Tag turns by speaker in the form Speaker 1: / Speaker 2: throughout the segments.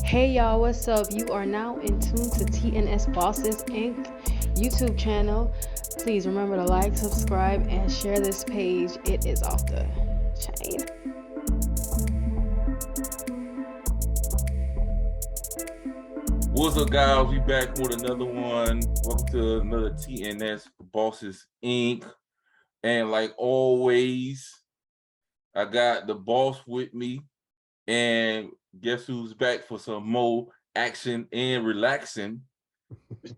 Speaker 1: Hey y'all, what's up? You are now in tune to TNS Bosses Inc. YouTube channel. Please remember to like, subscribe, and share this page. It is off the chain.
Speaker 2: What's up, guys? We back with another one. Welcome to another TNS Bosses Inc. And like always, I got the boss with me. And guess who's back for some more action and relaxing?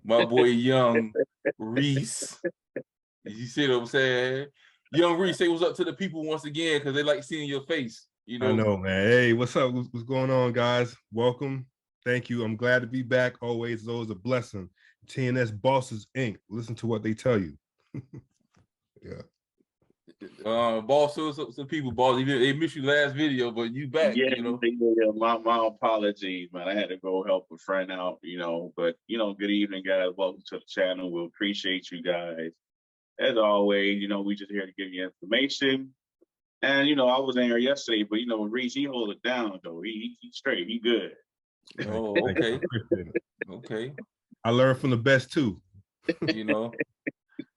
Speaker 2: My boy Young Reese. You see what I'm saying? Young Reese, say what's up to the people once again, because they like seeing your face.
Speaker 3: I know, man. Hey, what's up? What's going on, guys? Welcome. Thank you. I'm glad to be back. Always, it's always a blessing. TNS Bosses Inc. Listen to what they tell you. Yeah.
Speaker 2: Boss, some people, boss, they missed you last video, but you back,
Speaker 4: Yeah,
Speaker 2: you know.
Speaker 4: yeah, my apologies, man. I had to go help a friend out, but good evening, guys. Welcome to the channel. We appreciate you guys. As always, we just here to give you information. And I was in here yesterday, but Reese, he hold it down though. He's straight, he good.
Speaker 2: Oh, okay. Okay.
Speaker 3: I learned from the best too.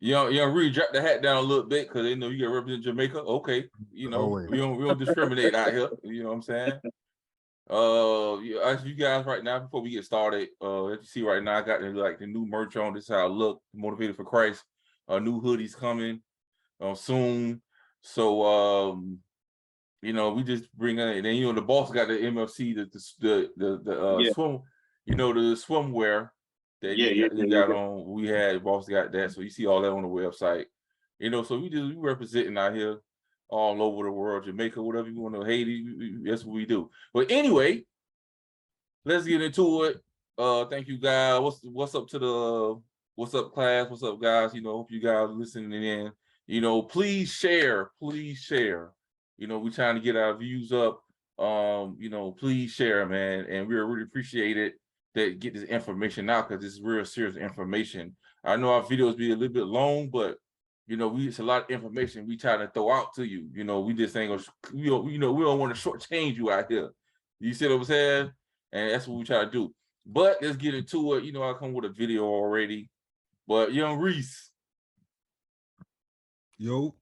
Speaker 2: Young Reed, drop the hat down a little bit because they know you gotta represent Jamaica. Okay, we don't discriminate out here. You know what I'm saying? As you guys right now, before we get started, as you see right now, I got the new merch on. This is how I look, motivated for Christ. New hoodies coming soon. So we just bring in, and then the boss got the MFC, the swim, the swimwear that you got on. We had boss got that, so you see all that on the website. So we representing out here all over the world, Jamaica, whatever you want to, Haiti, that's what we do. But anyway, let's get into it. Thank you guys. What's up class? What's up, guys? Hope you guys are listening in. Please share. We trying to get our views up. Please share, man. And we really appreciate it that get this information out, because this is real serious information. I know our videos be a little bit long, but it's a lot of information we try to throw out to you. We just ain't gonna, we don't want to shortchange you out here. You see what I'm saying? And that's what we try to do. But let's get into it. I come with a video already. But Young Reese,
Speaker 3: yo,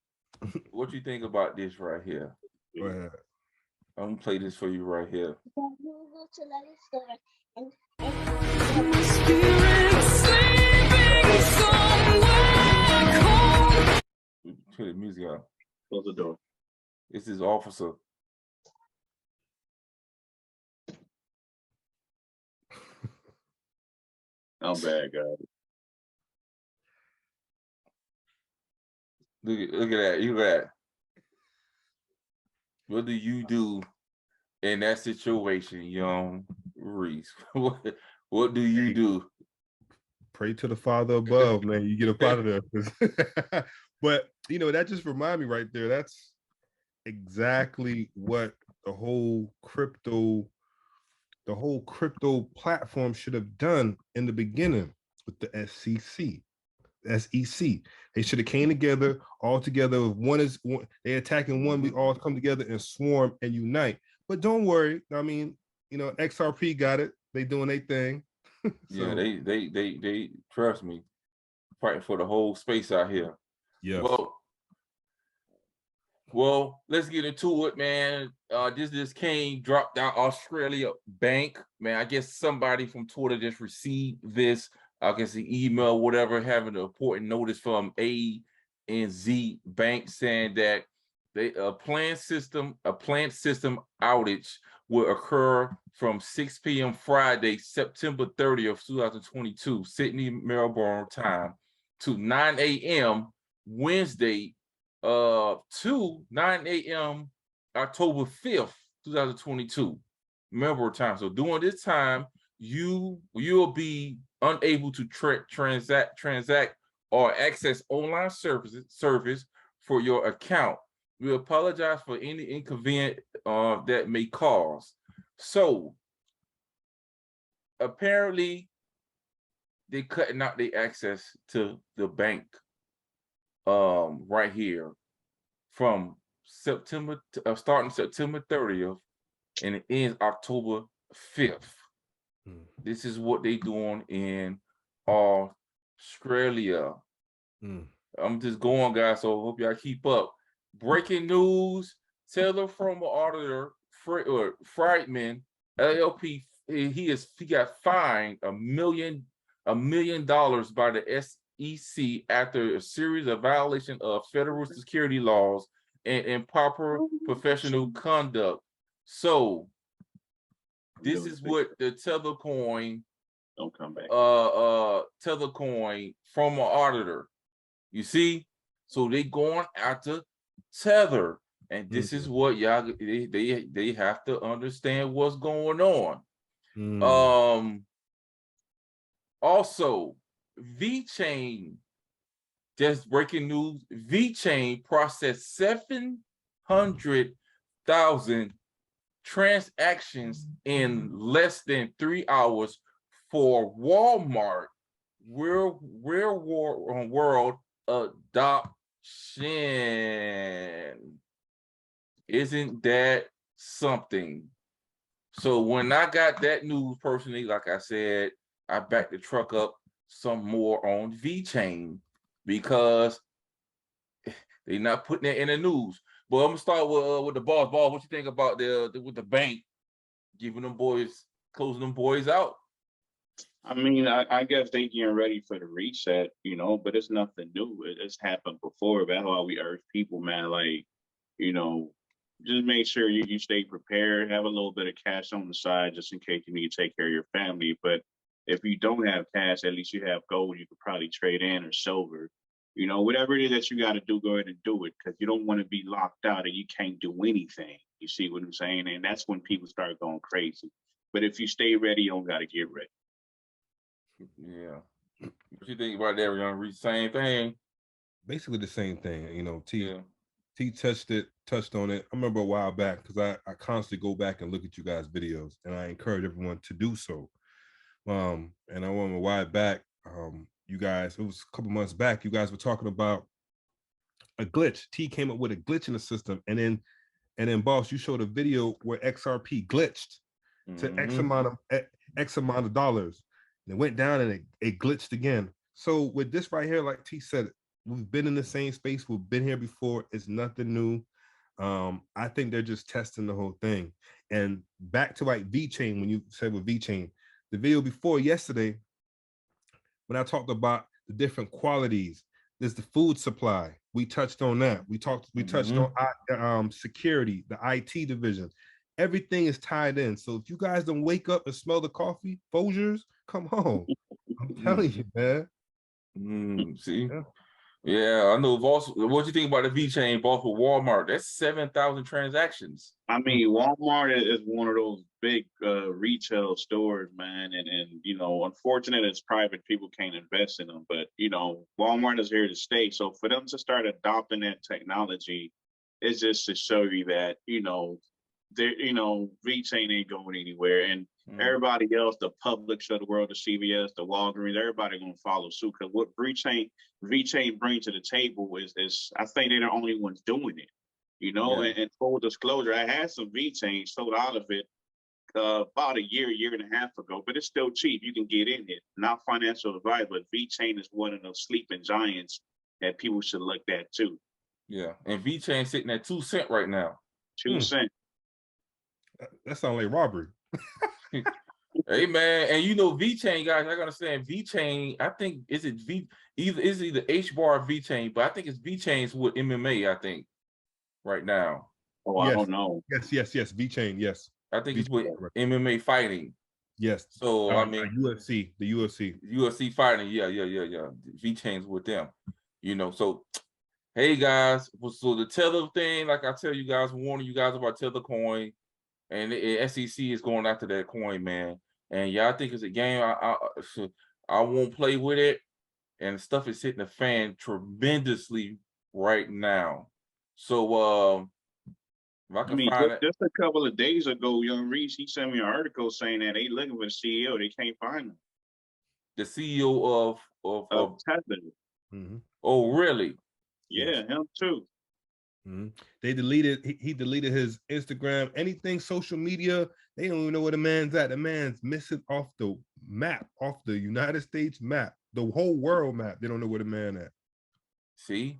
Speaker 2: what you think about this right here?
Speaker 3: Go ahead.
Speaker 2: I'm gonna play this for you right here. Turn the music out.
Speaker 4: Close the door.
Speaker 2: This is Officer.
Speaker 4: I'm bad, guys.
Speaker 2: Look at that. Look at that. What do you do in that situation, Young Reese? What do you do?
Speaker 3: Pray to the Father above, man. You get up out of there. But that just remind me right there. That's exactly what the whole crypto platform should have done in the beginning with the SEC. They should have came together all together. If one is one, they attacking one, we all come together and swarm and unite. But don't worry. I mean, XRP got it. They doing their thing.
Speaker 2: So, yeah, they trust me, fighting for the whole space out here.
Speaker 3: Yeah.
Speaker 2: Well, let's get into it, man. This dropped out Australia Bank, man. I guess somebody from Twitter just received this. I guess the email, whatever, having an important notice from ANZ Bank saying that a planned system outage will occur from 6 p.m. Friday, September 30th, 2022, Sydney, Melbourne time, to 9 a.m. Wednesday, to 9 a.m. October 5th, 2022, Melbourne time. So during this time, you'll be unable to transact or access online service for your account. We apologize for any inconvenience that may cause. So apparently they cutting out the access to the bank right here from starting September 30th and it ends October 5th. This is what they doing in Australia. I'm just going, guys, so hope y'all keep up. Breaking news: Taylor former auditor Friedman LLP, he got fined $1 million by the SEC after a series of violations of federal security laws and improper professional conduct. So this is what the Tether coin,
Speaker 4: don't come back.
Speaker 2: Tether coin from an auditor. You see, so they going after Tether, and this is what y'all they have to understand what's going on. Also, VeChain, just breaking news: VeChain processed 700,000 transactions in less than 3 hours for Walmart real world adoption. Isn't that something? So when I got that news personally, like I said, I backed the truck up some more on VeChain because they're not putting it in the news. But I'm gonna start with the boss. Boss, what you think about with the bank giving them boys, closing them boys out?
Speaker 4: I mean, I guess they getting ready for the reset, you know, but it's nothing new. It's happened before. That's why we urge people, man, like, you know, just make sure you stay prepared, have a little bit of cash on the side just in case you need to take care of your family. But if you don't have cash, at least you have gold you could probably trade in or silver. You know, whatever it is that you got to do, go ahead and do it because you don't want to be locked out and you can't do anything. You see what I'm saying? And that's when people start going crazy. But if you stay ready, you don't got to get ready.
Speaker 2: Yeah. What you think about that, Young Reese? Same thing.
Speaker 3: Basically the same thing. You know,
Speaker 2: Yeah.
Speaker 3: T touched on it. I remember a while back because I constantly go back and look at you guys' videos, and I encourage everyone to do so. And I remember a while back, you guys, it was a couple months back, you guys were talking about a glitch. T came up with a glitch in the system, and then boss, you showed a video where XRP glitched to X amount of dollars. And it went down and it glitched again. So with this right here, like T said, we've been in the same space. We've been here before. It's nothing new. I think they're just testing the whole thing. And back to like VeChain, when you said with VeChain, the video before yesterday, when I talked about the different qualities, there's the food supply. We touched on that. We touched on security, the IT division. Everything is tied in. So if you guys don't wake up and smell the coffee, Folgers, come on. I'm telling you, man.
Speaker 2: See? Yeah, I know. Boss, what you think about the VeChain, boss, with Walmart? That's 7,000 transactions.
Speaker 4: I mean, Walmart is one of those big retail stores, man, and you know, unfortunately, it's private. People can't invest in them, but you know, Walmart is here to stay. So for them to start adopting that technology, is just to show you that VeChain ain't going anywhere, and everybody else, the Publix of the world, the CVS, the Walgreens, everybody gonna follow suit. Because what VeChain brings to the table is I think they're the only ones doing it. You know, and full disclosure, I had some VeChain, sold out of it about a year and a half ago, but it's still cheap. You can get in it. Not financial advice, but VeChain is one of those sleeping giants that people should look at too.
Speaker 2: Yeah, and VeChain sitting at 2 cents right now.
Speaker 4: 2 cents.
Speaker 3: That sounds like robbery.
Speaker 2: Hey man, and you know VeChain, guys, I gotta understand VeChain. I think either H bar or VeChain, but I think it's VeChain's with MMA. I think right now.
Speaker 4: Oh, yes. I don't know.
Speaker 3: Yes. VeChain, yes.
Speaker 2: I think it's with MMA fighting.
Speaker 3: Yes.
Speaker 2: So I mean,
Speaker 3: the UFC
Speaker 2: fighting. Yeah. VeChain's with them. You know, so hey guys, so the Tether thing, like I tell you guys, warning you guys about Tether coin. And the SEC is going after that coin, man. And y'all think it's a game. I won't play with it. And stuff is hitting the fan tremendously right now. So if I can find it.
Speaker 4: Just a couple of days ago, Young Reese, he sent me an article saying that they looking for the CEO. They can't find him.
Speaker 2: The CEO of
Speaker 4: Tether.
Speaker 2: Oh, really?
Speaker 4: Yeah, him too.
Speaker 3: They deleted. He deleted his Instagram, anything social media. They don't even know where the man's at. The man's missing off the map, off the United States map, the whole world map. They don't know where the man at.
Speaker 2: See,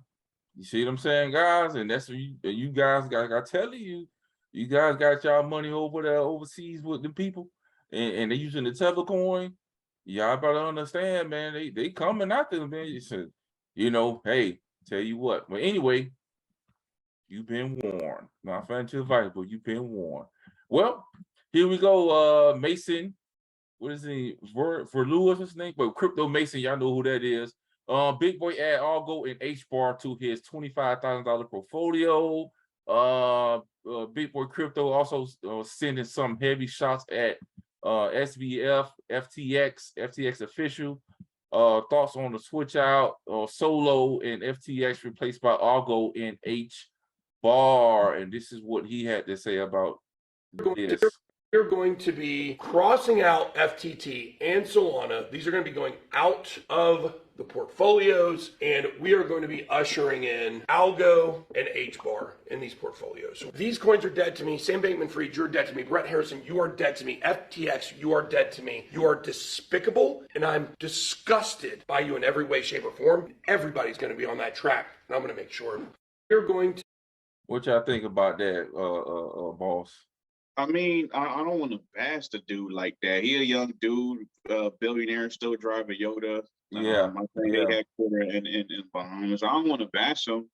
Speaker 2: you see what I'm saying, guys? And that's what you guys got. I tell you, you guys got y'all money over there overseas with the people, and they using the tether coin. Y'all better understand, man. They coming after them, man. You said, hey, tell you what. But anyway, you've been warned. Not financial advice, but you've been warned. Well, here we go. Mason, what is he for Lewis? What's his name? But Crypto Mason, y'all know who that is. Big Boy add Algo and H bar to his $25,000 portfolio. Big Boy Crypto also sending some heavy shots at SBF, FTX official. Thoughts on the switch out, Solo and FTX replaced by Algo and H bar, and this is what he had to say about this.
Speaker 5: We're going to be crossing out FTT and Solana. These are going to be going out of the portfolios, and we are going to be ushering in Algo and HBAR in these portfolios. These coins are dead to me. Sam Bankman-Fried, you're dead to me. Brett Harrison, you are dead to me. FTX, you are dead to me. You are despicable, and I'm disgusted by you in every way, shape, or form. Everybody's going to be on that track, and I'm going to make sure we're going to.
Speaker 2: What y'all think about that, boss?
Speaker 4: I mean, I don't want to bash the dude like that. He a young dude, billionaire, still driving Yoda.
Speaker 2: Yeah,
Speaker 4: I think they headquartered in Bahamas. I don't want to bash him.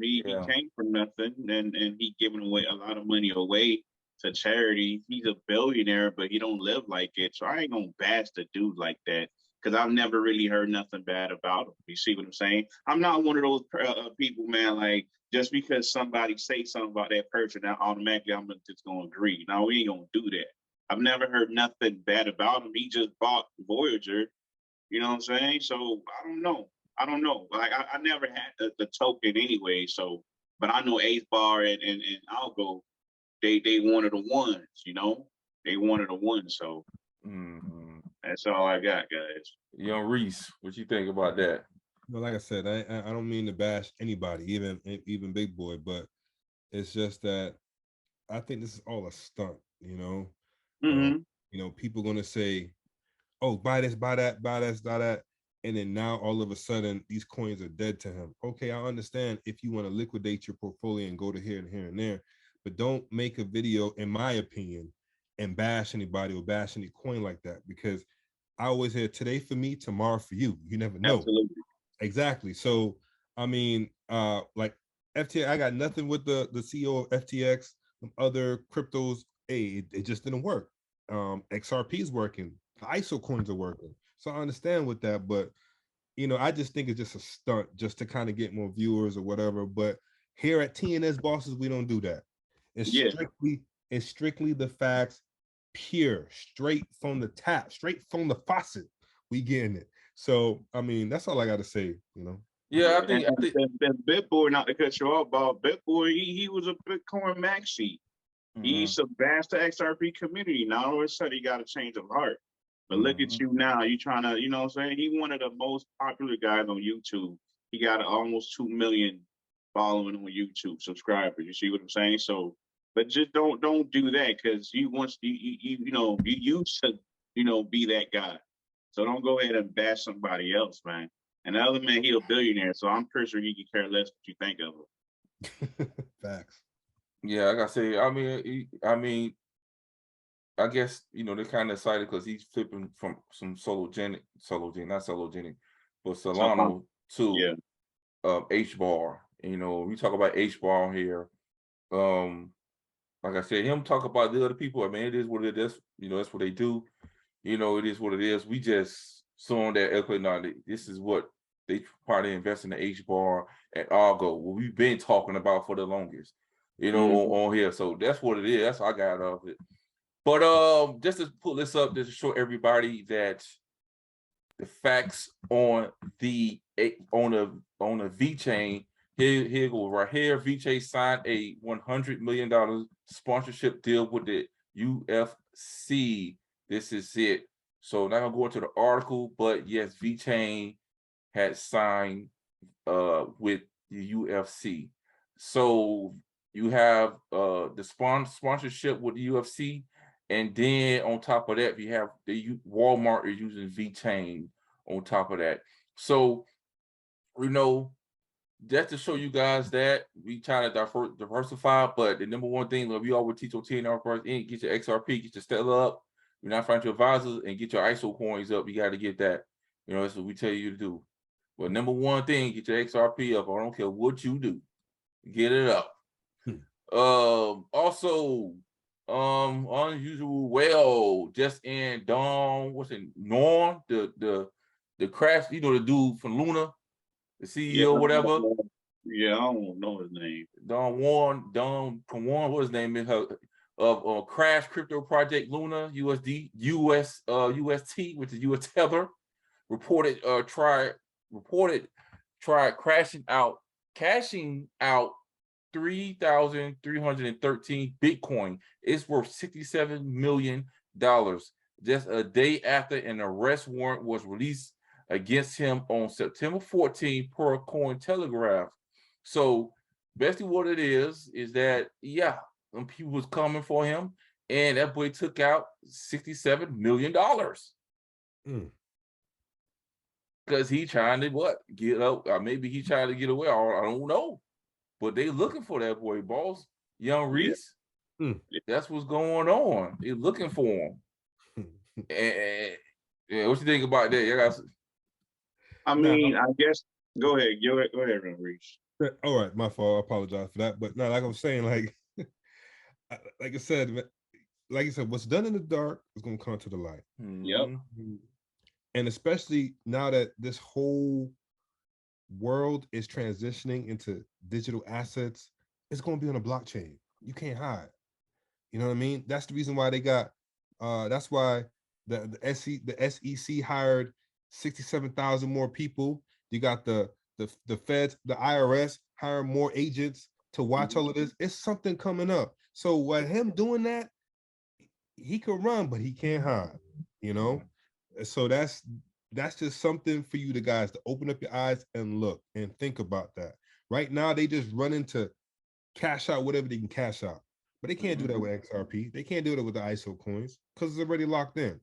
Speaker 4: He came from nothing, and he giving away a lot of money away to charity. He's a billionaire, but he don't live like it. So I ain't gonna bash the dude like that, because I've never really heard nothing bad about him. You see what I'm saying? I'm not one of those people, man, like, just because somebody say something about that person, now automatically I'm just going to agree. No, we ain't going to do that. I've never heard nothing bad about him. He just bought Voyager. You know what I'm saying? So I don't know. Like, I never had the token anyway. So, but I know Ace Bar and Algo, they one of the ones, they one of the ones. So that's all I got, guys.
Speaker 2: Young Reese, what you think about that?
Speaker 3: Well, like I said, I don't mean to bash anybody, even Big Boy, but it's just that I think this is all a stunt, people gonna say, "Oh, buy this, buy that, buy this, buy that," and then now all of a sudden these coins are dead to him. Okay, I understand if you want to liquidate your portfolio and go to here and here and there, but don't make a video, in my opinion, and bash anybody or bash any coin like that, because I always hear today for me, tomorrow for you. You never know.
Speaker 4: Absolutely.
Speaker 3: Exactly. So, I mean, like FTX, I got nothing with the CEO of FTX, other cryptos. Hey, it just didn't work. XRP is working. ISO coins are working. So I understand with that, but I just think it's just a stunt just to kind of get more viewers or whatever. But here at TNS Bosses, we don't do that. It's strictly the facts, pure, straight from the tap, straight from the faucet. We getting it. So, I mean, that's all I got to say,
Speaker 2: Yeah, I think
Speaker 4: that Bitboy, not to cut you off, Bob, Bitboy, he was a Bitcoin maxi. He used to bash the XRP community. Now all of a sudden he got a change of heart. But look at you now. You trying to, you know what I'm saying? He one of the most popular guys on YouTube. He got almost 2 million following on YouTube subscribers. You see what I'm saying? So, but just don't do that, because you used to, be that guy. So don't go ahead and bash somebody else, man. And the other man, he a billionaire, so I'm pretty sure he can care less what you think of him.
Speaker 3: Facts.
Speaker 2: Yeah, like I say, I mean, I guess they're kind of excited because he's flipping from some Solana to H bar. We talk about H bar here. Like I said, him talk about the other people. I mean, it is what it is. That's what they do. It is what it is. We just saw that now this is what they probably invest in the H bar and Argo. What we've been talking about for the longest, on here. So that's what it is. That's what I got out of it. But just to pull this up, just to show everybody that the facts on the V chain. Here go right here. VJ signed a $100 million sponsorship deal with the UFC. This is it. So not gonna go into the article, but yes, VChain had signed with the UFC. So you have the sponsorship with the UFC, and then on top of that, you have the Walmart is using V-Chain on top of that. So just to show you guys that we try to diversify, but the number one thing that we always teach on TNR first, get your XRP, get your Stellar up. You're not financial advisors, and get your ISO coins up. You got to get that. That's what we tell you to do. But number one thing, get your XRP up. I don't care what you do, get it up. Also, unusual well, just in Dawn, Norm, the crash, the dude from Luna, the CEO, whatever.
Speaker 4: Yeah, I don't know his name.
Speaker 2: Don Warren, what his name is, of Crash Crypto Project Luna UST, which is US Tether, reported tried cashing out 3,313 Bitcoin. It's worth $67 million just a day after an arrest warrant was released against him on September 14 per Cointelegraph. So basically what it is that, some people was coming for him, and that boy took out $67 million. Because he trying to get up, or maybe he trying to get away, or I don't know. But they looking for that boy, boss. Young Reese. That's what's going on. They're looking for him. And what you think about that?
Speaker 4: I mean, I guess go ahead, Reese.
Speaker 3: All right, my fault. I apologize for that. But no, like I was saying, like I said, what's done in the dark is gonna come to the light.
Speaker 4: Yep.
Speaker 3: And especially now that this whole world is transitioning into digital assets, it's going to be on a blockchain. You can't hide. You know what I mean? That's the reason why they got. That's why the SEC hired 67,000 more people. You got the feds, the IRS hiring more agents to watch all of this. It's something coming up. So with him doing that, he could run, but he can't hide. So that's just something for you guys to open up your eyes and look and think about that. Right now, they just running to cash out whatever they can cash out, but they can't do that with XRP. They can't do that with the ISO coins because it's already locked in.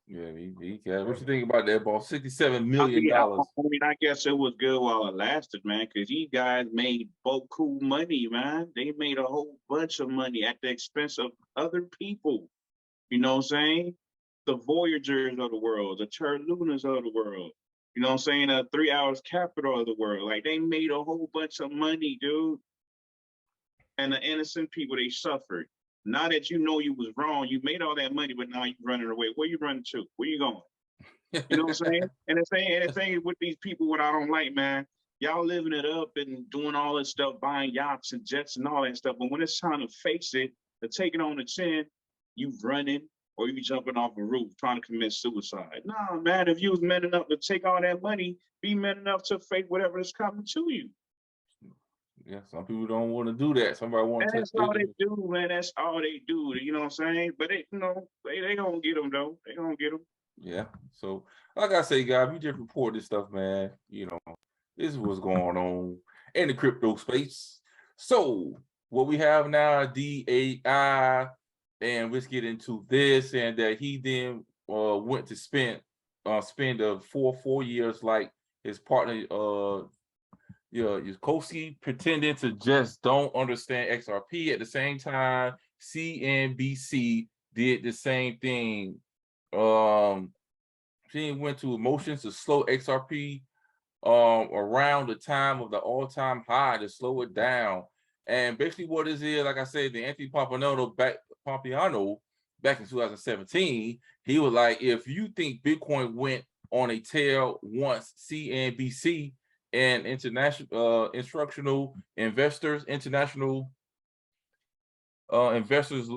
Speaker 2: Yeah, he can. What you think about that, boss? $67 million.
Speaker 4: I guess it was good while it lasted, man, because these guys made beaucoup money, man. They made a whole bunch of money at the expense of other people. You know what I'm saying? The Voyagers of the world, the Terlunas of the world. You know what I'm saying? 3 Hours Capital of the world. Like, they made a whole bunch of money, dude. And the innocent people, they suffered. Now that you know you was wrong, you made all that money, but now you're running away. Where you running to? Where you going? You know what I'm saying? And the thing with these people, what I don't like, man, y'all living it up and doing all this stuff, buying yachts and jets and all that stuff. But when it's time to face it, to take it on the chin, you running or you jumping off a roof trying to commit suicide. Nah, man, if you was man enough to take all that money, be man enough to face whatever is coming to you.
Speaker 2: Yeah, some people don't want to do that. Somebody want to.
Speaker 4: That's all they do, man. That's all they do. You know what I'm saying? But they gonna get them though. They gonna get them.
Speaker 2: Yeah. So like I say, guys, we just report this stuff, man. This is what's going on in the crypto space. So what we have now, DAI, and let's get into this. And that he then went to spend 4 years like his partner Yukoski, pretending to just don't understand XRP. At the same time, CNBC did the same thing. She went to emotions to slow XRP around the time of the all-time high to slow it down. And basically what is it, like I said, the Anthony Pompliano back in 2017, he was like, if you think Bitcoin went on a tail once CNBC and international investors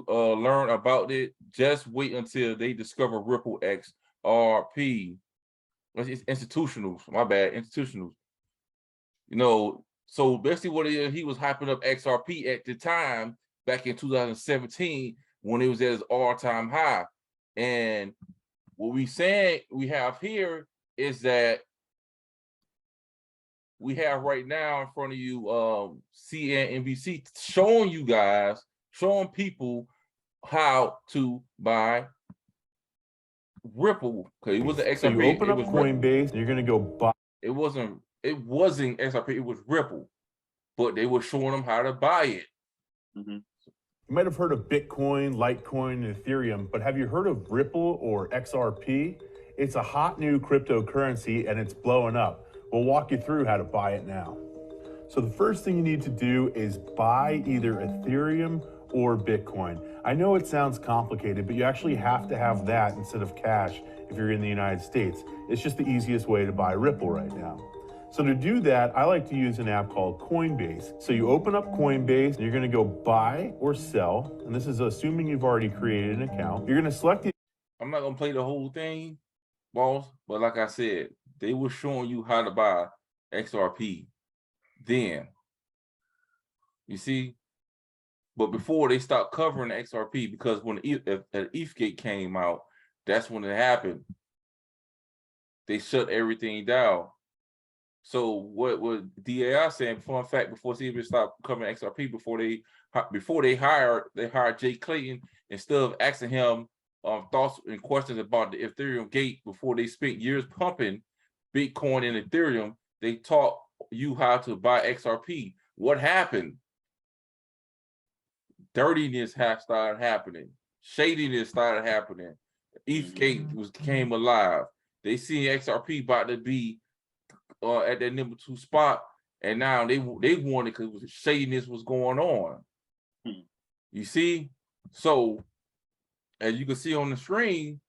Speaker 2: learn about it, just wait until they discover Ripple XRP. It's institutionals, my bad, institutionals. So basically what it is, he was hyping up XRP at the time back in 2017 when it was at its all-time high. And what we have here is that we have right now in front of you, CNBC, showing you guys, showing people how to buy Ripple. Okay, it was the XRP.
Speaker 6: So you open up Coinbase, and you're gonna go buy.
Speaker 2: It wasn't XRP, it was Ripple. But they were showing them how to buy it.
Speaker 6: You might have heard of Bitcoin, Litecoin, and Ethereum, but have you heard of Ripple or XRP? It's a hot new cryptocurrency and it's blowing up. We'll walk you through how to buy it now. So the first thing you need to do is buy either Ethereum or Bitcoin. I know it sounds complicated, but you actually have to have that instead of cash if you're in the United States. It's just the easiest way to buy Ripple right now. So to do that, I like to use an app called Coinbase. So you open up Coinbase, and you're gonna go buy or sell, and this is assuming you've already created an account. You're gonna select the...
Speaker 2: I'm not gonna play the whole thing, boss, but like I said, they were showing you how to buy XRP then. You see? But before they stopped covering the XRP, because when the ETH came out, that's when it happened. They shut everything down. So what DAI saying, fun fact, before they even stopped covering XRP, before they hired Jay Clayton, instead of asking him thoughts and questions about the Ethereum gate, before they spent years pumping Bitcoin and Ethereum, they taught you how to buy XRP. What happened? Dirtiness started happening. Shadiness started happening. ETHgate came alive. They see XRP about to be at that number 2 spot, and now they wanted, because shadiness was going on. You see? So as you can see on the screen,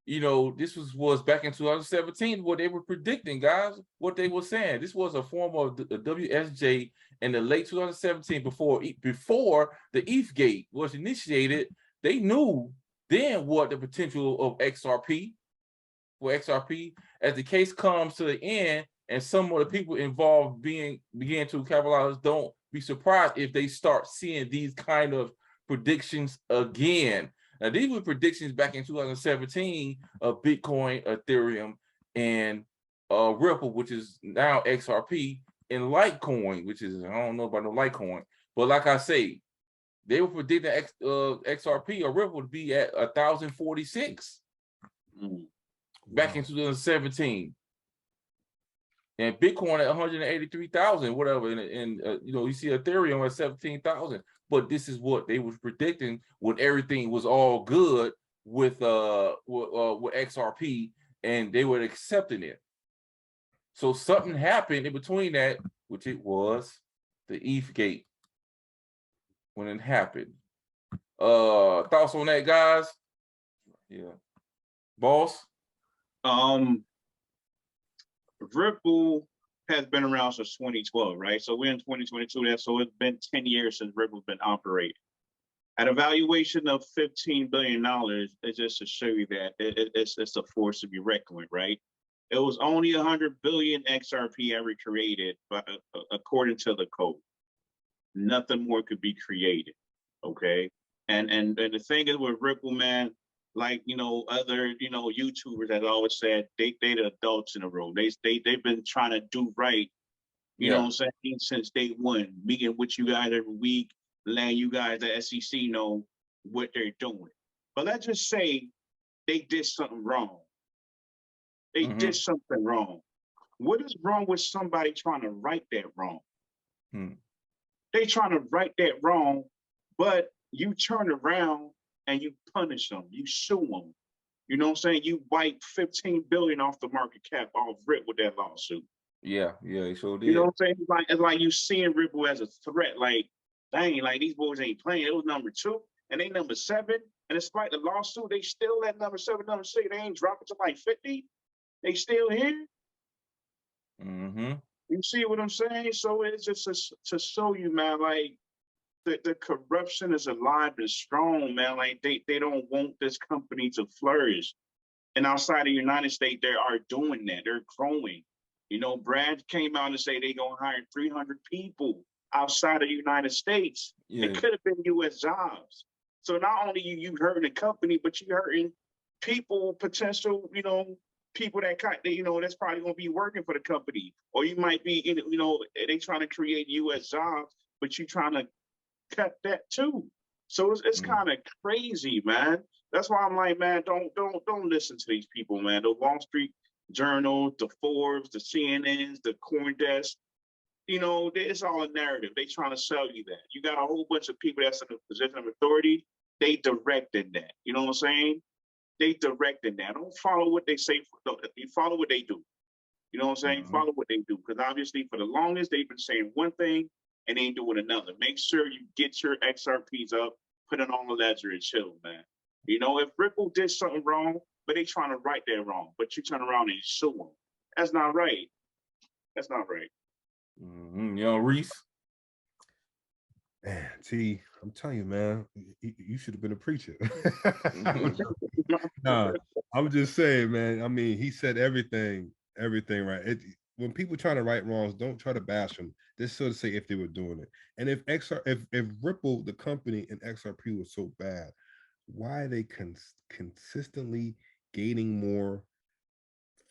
Speaker 2: you know, this was back in 2017 what they were predicting, guys, what they were saying. This was a form of the WSJ in the late 2017, before the ETHgate was initiated. They knew then what the potential of XRP as the case comes to the end, and some of the people involved begin to capitalize. Don't be surprised if they start seeing these kind of predictions again. Now, these were predictions back in 2017 of Bitcoin, Ethereum, and Ripple, which is now XRP, and Litecoin, which is, I don't know about no Litecoin, but like I say, they were predicting XRP or Ripple to be at 1,046 back in 2017. And Bitcoin at 183,000, whatever, and you know, you see Ethereum at 17,000. But this is what they was predicting when everything was all good with XRP, and they were accepting it. So something happened in between that, which it was the ETHgate when it happened. Thoughts on that, guys? Yeah, boss.
Speaker 4: Ripple has been around since 2012, right? So we're in 2022. So it's been 10 years since Ripple's been operating. At a valuation of $15 billion, it's just to show you that it's a force to be reckoned with, right? It was only 100 billion XRP ever created, but according to the code, nothing more could be created, okay? And the thing is with Ripple, man, like, you know, other, you know, YouTubers that always said they the adults in the room. They've been trying to do right, you know what I'm saying, since day one, meeting with you guys every week, letting you guys at SEC know what they're doing. But let's just say they did something wrong. They did something wrong. What is wrong with somebody trying to right that wrong? They trying to right that wrong, but you turn around and you punish them, you sue them. You know what I'm saying? You wipe 15 billion off the market cap off Rip with that lawsuit.
Speaker 2: Yeah, they sure did.
Speaker 4: You know what I'm saying? It's like you seeing Ripple as a threat. Like, dang, like these boys ain't playing. It was number 2 and they number 7. And despite the lawsuit, they still at number 7, number 6. They ain't dropping to like 50. They still here. You see what I'm saying? So it's just to show you, man, like the corruption is alive and strong, man. Like they don't want this company to flourish. And outside of the United States, they are doing that. They're growing. You know, Brad came out and say they're gonna hire 300 people outside of the United States. It could have been U.S. jobs. So not only you hurting the company, but you hurting people, potential, you know, people that that's probably going to be working for the company, or you might be in, they trying to create U.S. jobs, but you trying to cut that too. So it's kind of crazy, man. That's why I'm like, man, don't listen to these people, man. The Wall Street Journal, the Forbes, the CNNs, the CoinDesk. It's all a narrative. They trying to sell you that. You got a whole bunch of people that's in a position of authority. They directing that. You know what I'm saying? They directing that. Don't follow what they say. You follow what they do. You know what I'm saying? Follow what they do. Because obviously, for the longest, they've been saying one thing and they ain't doing another. Make sure you get your XRPs up, put it on the ledger and chill, man. If Ripple did something wrong, but they trying to right that wrong, but you turn around and sue them. That's not right. That's not right.
Speaker 2: Reese.
Speaker 3: Man, T, I'm telling you, man, you should have been a preacher. Nah, I'm just saying, man. I mean, he said everything right. When people try to right wrongs, don't try to bash them. Just sort of say if they were doing it. And if Ripple, the company, and XRP was so bad, why are they consistently gaining more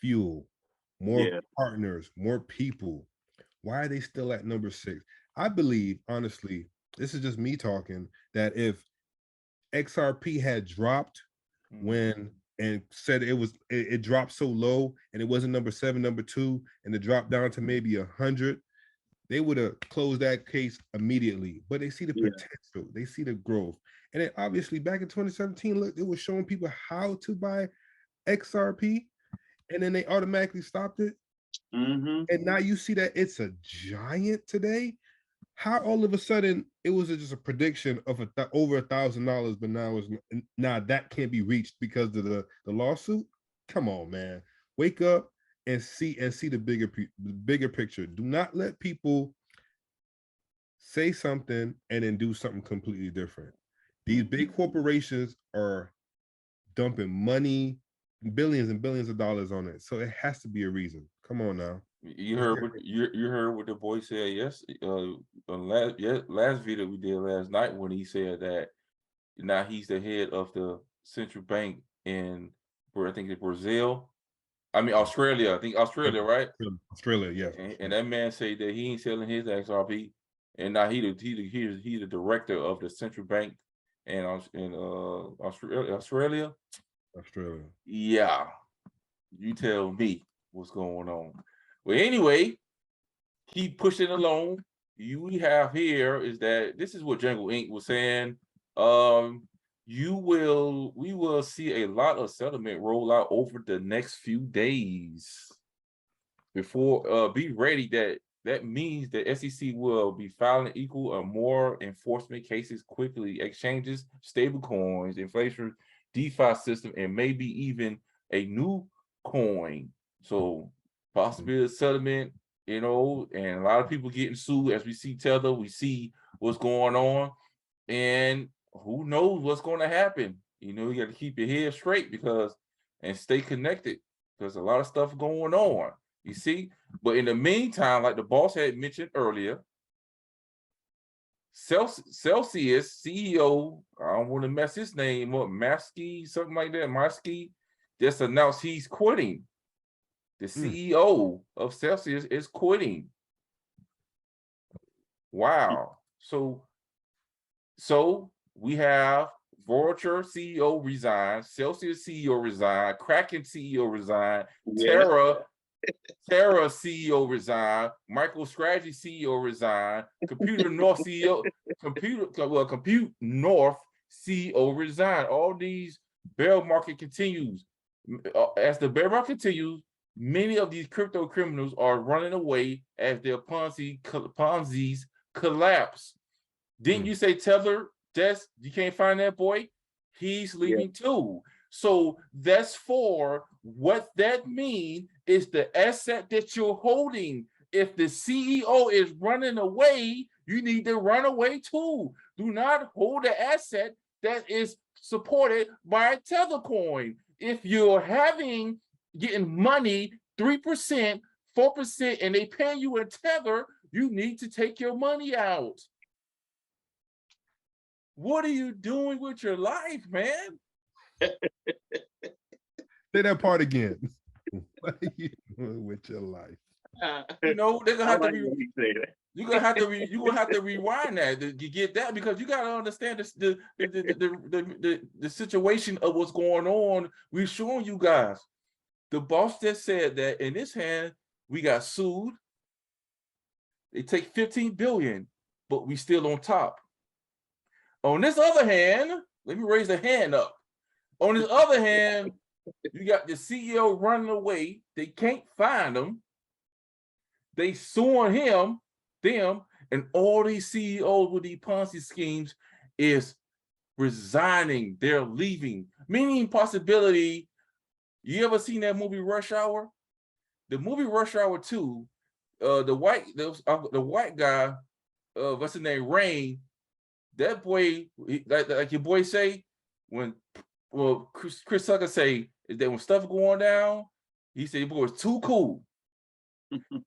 Speaker 3: fuel, more partners, more people? Why are they still at number 6? I believe, honestly, this is just me talking, that if XRP had dropped and said it dropped so low and it wasn't number 7, number 2, and it dropped down to maybe 100, they would have closed that case immediately. But they see the potential, they see the growth. And then obviously back in 2017, look, it was showing people how to buy XRP, and then they automatically stopped it. And now you see that it's a giant today. How all of a sudden it was just a prediction of over $1,000, but now that can't be reached because of the lawsuit? Come on, man. Wake up and see the bigger picture. Do not let people say something and then do something completely different. These big corporations are dumping money, billions and billions of dollars on it. So it has to be a reason. Come on now.
Speaker 2: You heard what the boy said last video we did last night, when he said that now he's the head of the central bank in, I think it's Brazil. I mean Australia. I think Australia, right?
Speaker 3: Australia, yes.
Speaker 2: And that man said that he ain't selling his XRP, and now he's the director of the central bank in Australia. Yeah, you tell me what's going on. Well, anyway, keep pushing along. We have here is that this is what Jungle Inc. was saying. We will see a lot of settlement roll out over the next few days. Before be ready, that means the SEC will be filing equal or more enforcement cases quickly. Exchanges, stable coins, inflation, DeFi system, and maybe even a new coin. So possibility of settlement, and a lot of people getting sued. As we see Tether, we see what's going on, and who knows what's going to happen. You got to keep your head straight and stay connected, because a lot of stuff going on. You see, but in the meantime, like the boss had mentioned earlier, Celsius CEO, I don't want to mess his name up, Masky, something like that, Masky, just announced he's quitting. The CEO of Celsius is quitting. Wow. So we have Voyager CEO resign, Celsius CEO resign, Kraken CEO resign, Terra CEO resign, MicroStrategy CEO resign, Compute North CEO resign. All these bear market continues. As the bear market continues, many of these crypto criminals are running away as their Ponzi's collapse. Didn't you say Tether? You can't find that boy? He's leaving too. So that's for what that means is the asset that you're holding. If the CEO is running away, you need to run away too. Do not hold an asset that is supported by a Tether coin. If you're getting money 3%, 4%, and they pay you in Tether, you need to take your money out. What are you doing with your life, man?
Speaker 3: Say that part again. What are you doing with your life?
Speaker 2: You know, they're gonna
Speaker 4: I
Speaker 2: have to
Speaker 4: like when you say that.
Speaker 2: you're gonna have to rewind that to get that, because you gotta understand this, the situation of what's going on. We're showing you guys. The boss just said that in this hand, we got sued. They take 15 billion, but we still on top. On this other hand, let me raise the hand up. On this other hand, you got the CEO running away. They can't find him. They suing them, and all these CEOs with these Ponzi schemes is resigning. They're leaving. Meaning possibility. You ever seen that movie Rush Hour? The movie Rush Hour 2, the white guy, what's his name, Rain, that boy, like your boy say, Chris Tucker say is that when stuff going down, he said, boy, it's too cool.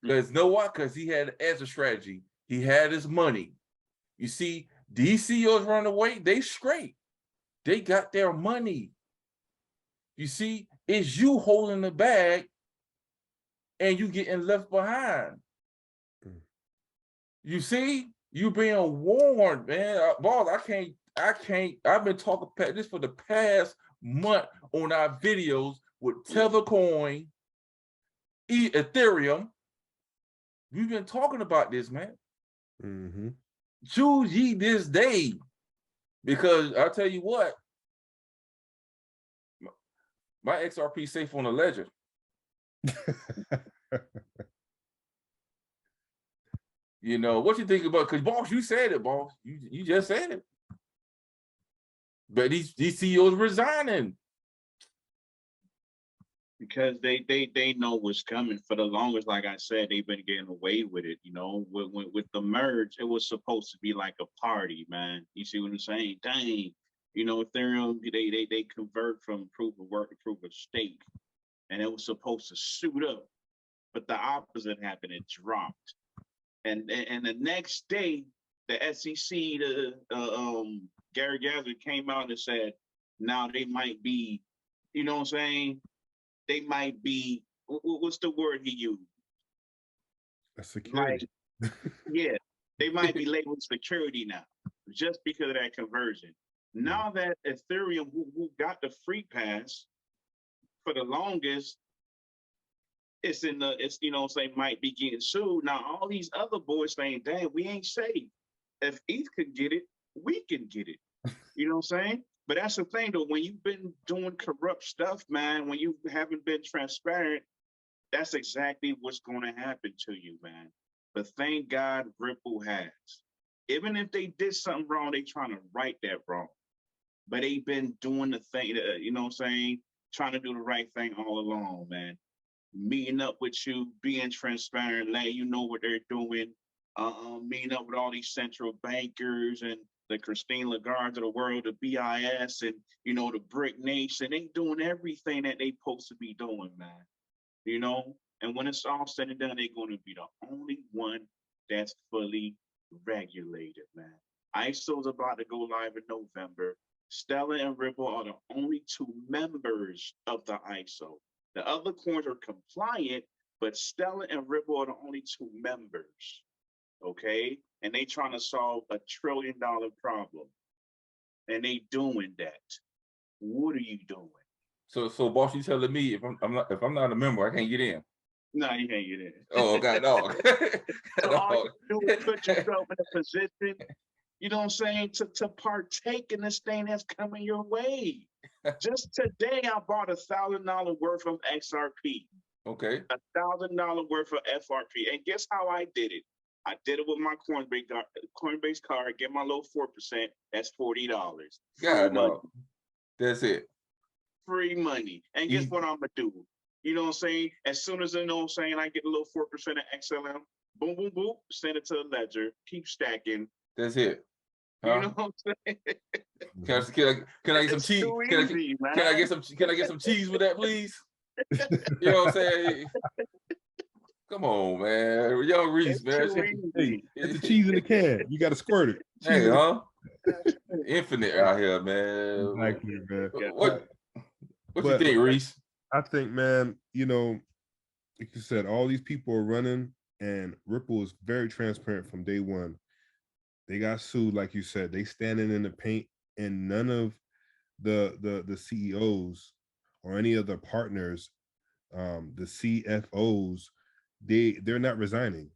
Speaker 2: Because you know what? Because he had an exit strategy. He had his money. You see, these CEOs running away, they straight. They got their money. You see, it's you holding the bag and you getting left behind. You see, you being warned, man. Boss, I've been talking about this for the past month on our videos with Tether Coin, Ethereum. We've been talking about this, man.
Speaker 3: Mm-hmm.
Speaker 2: Choose ye this day, because I'll tell you what, my XRP safe on the ledger. You know what you think about? Because boss, you said it, boss. You just said it. But these CEOs resigning.
Speaker 4: Because they know what's coming. For the longest, like I said, they've been getting away with it. You know, with the merge, it was supposed to be like a party, man. You see what I'm saying? Dang, you know, Ethereum, they convert from proof of work to proof of stake, and it was supposed to suit up, but the opposite happened. It dropped, and the next day, the SEC, Gary Gensler came out and said, now they might be, you know what I'm saying? They might be, what's the word he used?
Speaker 3: A security.
Speaker 4: Like, yeah, they might be labeled security now, just because of that conversion. Now that Ethereum, who got the free pass for the longest, it's you know, say might be getting sued. Now all these other boys saying, "Damn, we ain't safe. If ETH could get it, we can get it." You know what I'm saying? But that's the thing, though. When you've been doing corrupt stuff, man, when you haven't been transparent, that's exactly what's going to happen to you, man. But thank God Ripple has. Even if they did something wrong, they trying to right that wrong. But they've been doing the thing, you know what I'm saying? Trying to do the right thing all along, man. Meeting up with you, being transparent, letting you know what they're doing, meeting up with all these central bankers and the Christine Lagarde of the world, the BIS, and you know the BRIC Nation. They doing everything that they supposed to be doing, man. You know, and when it's all said and done, they're going to be the only one that's fully regulated, man. ISO's about to go live in November. Stellar and Ripple are the only two members of the ISO. The other coins are compliant, but Stellar and Ripple are the only two members. Okay, and they trying to solve $1 trillion problem, and they doing that. What are you doing?
Speaker 2: So boss, you telling me if I'm not a member, I can't get in?
Speaker 4: No, you can't get in.
Speaker 2: Oh, okay, no.
Speaker 4: So all you do is put yourself in a position, you know what I'm saying, to partake in this thing that's coming your way. Just today, I bought $1,000 worth of XRP.
Speaker 2: Okay.
Speaker 4: $1,000 worth of FRP, and guess how I did it? I did it with my Coinbase card. Get my little 4%. That's $40.
Speaker 2: God, no. That's it.
Speaker 4: Free money. And guess what I'm gonna do? You know what I'm saying? As soon as I know what I'm saying, I get a little 4% of XLM. Boom, boom, boom. Send it to the ledger. Keep stacking.
Speaker 2: That's it.
Speaker 4: Huh? You know what I'm saying?
Speaker 2: Can I get some cheese? Can I get some cheese with that, please? You know what I'm saying? Come on, man. Young Reese, man.
Speaker 3: Hey, it's the cheese in the can. You got to squirt it.
Speaker 2: Hey, huh? Infinite out here, man.
Speaker 3: Exactly, man.
Speaker 2: What you think, Reese?
Speaker 3: I think, man, you know, like you said, all these people are running, and Ripple is very transparent from day one. They got sued, like you said. They standing in the paint, and none of the CEOs or any of the partners, the CFOs, they're not resigning.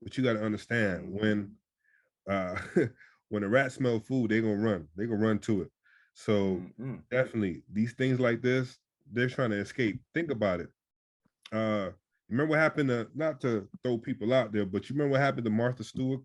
Speaker 3: But you got to understand, when uh when the rats smell food, they're gonna run. They're gonna run to it. So definitely these things like this, they're trying to escape. Think about it. Remember what happened to, not to throw people out there, but you remember what happened to Martha Stewart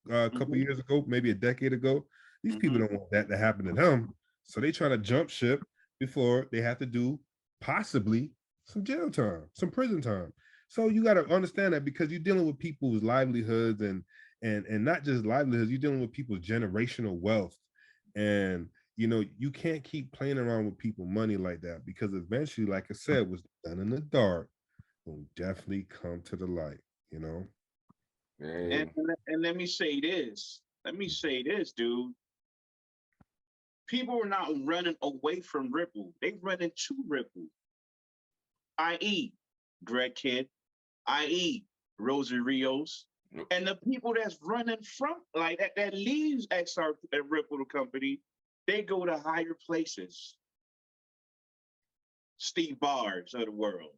Speaker 3: a couple years ago, maybe a decade ago? These people don't want that to happen to them. So they try to jump ship before they have to do possibly some jail time, some prison time. So you got to understand that, because you're dealing with people's livelihoods, and not just livelihoods, you're dealing with people's generational wealth. And you can't keep playing around with people money like that, because eventually, like I said, what's done in the dark will definitely come to the light, you know.
Speaker 4: And, and let me say this. Let me say this, dude. People are not running away from Ripple. They running to Ripple. I.e. Greg Kidd, i.e. Rosie Rios, and the people that's running from like that leaves XR and Ripple the company, they go to higher places. Steve Bars of the world.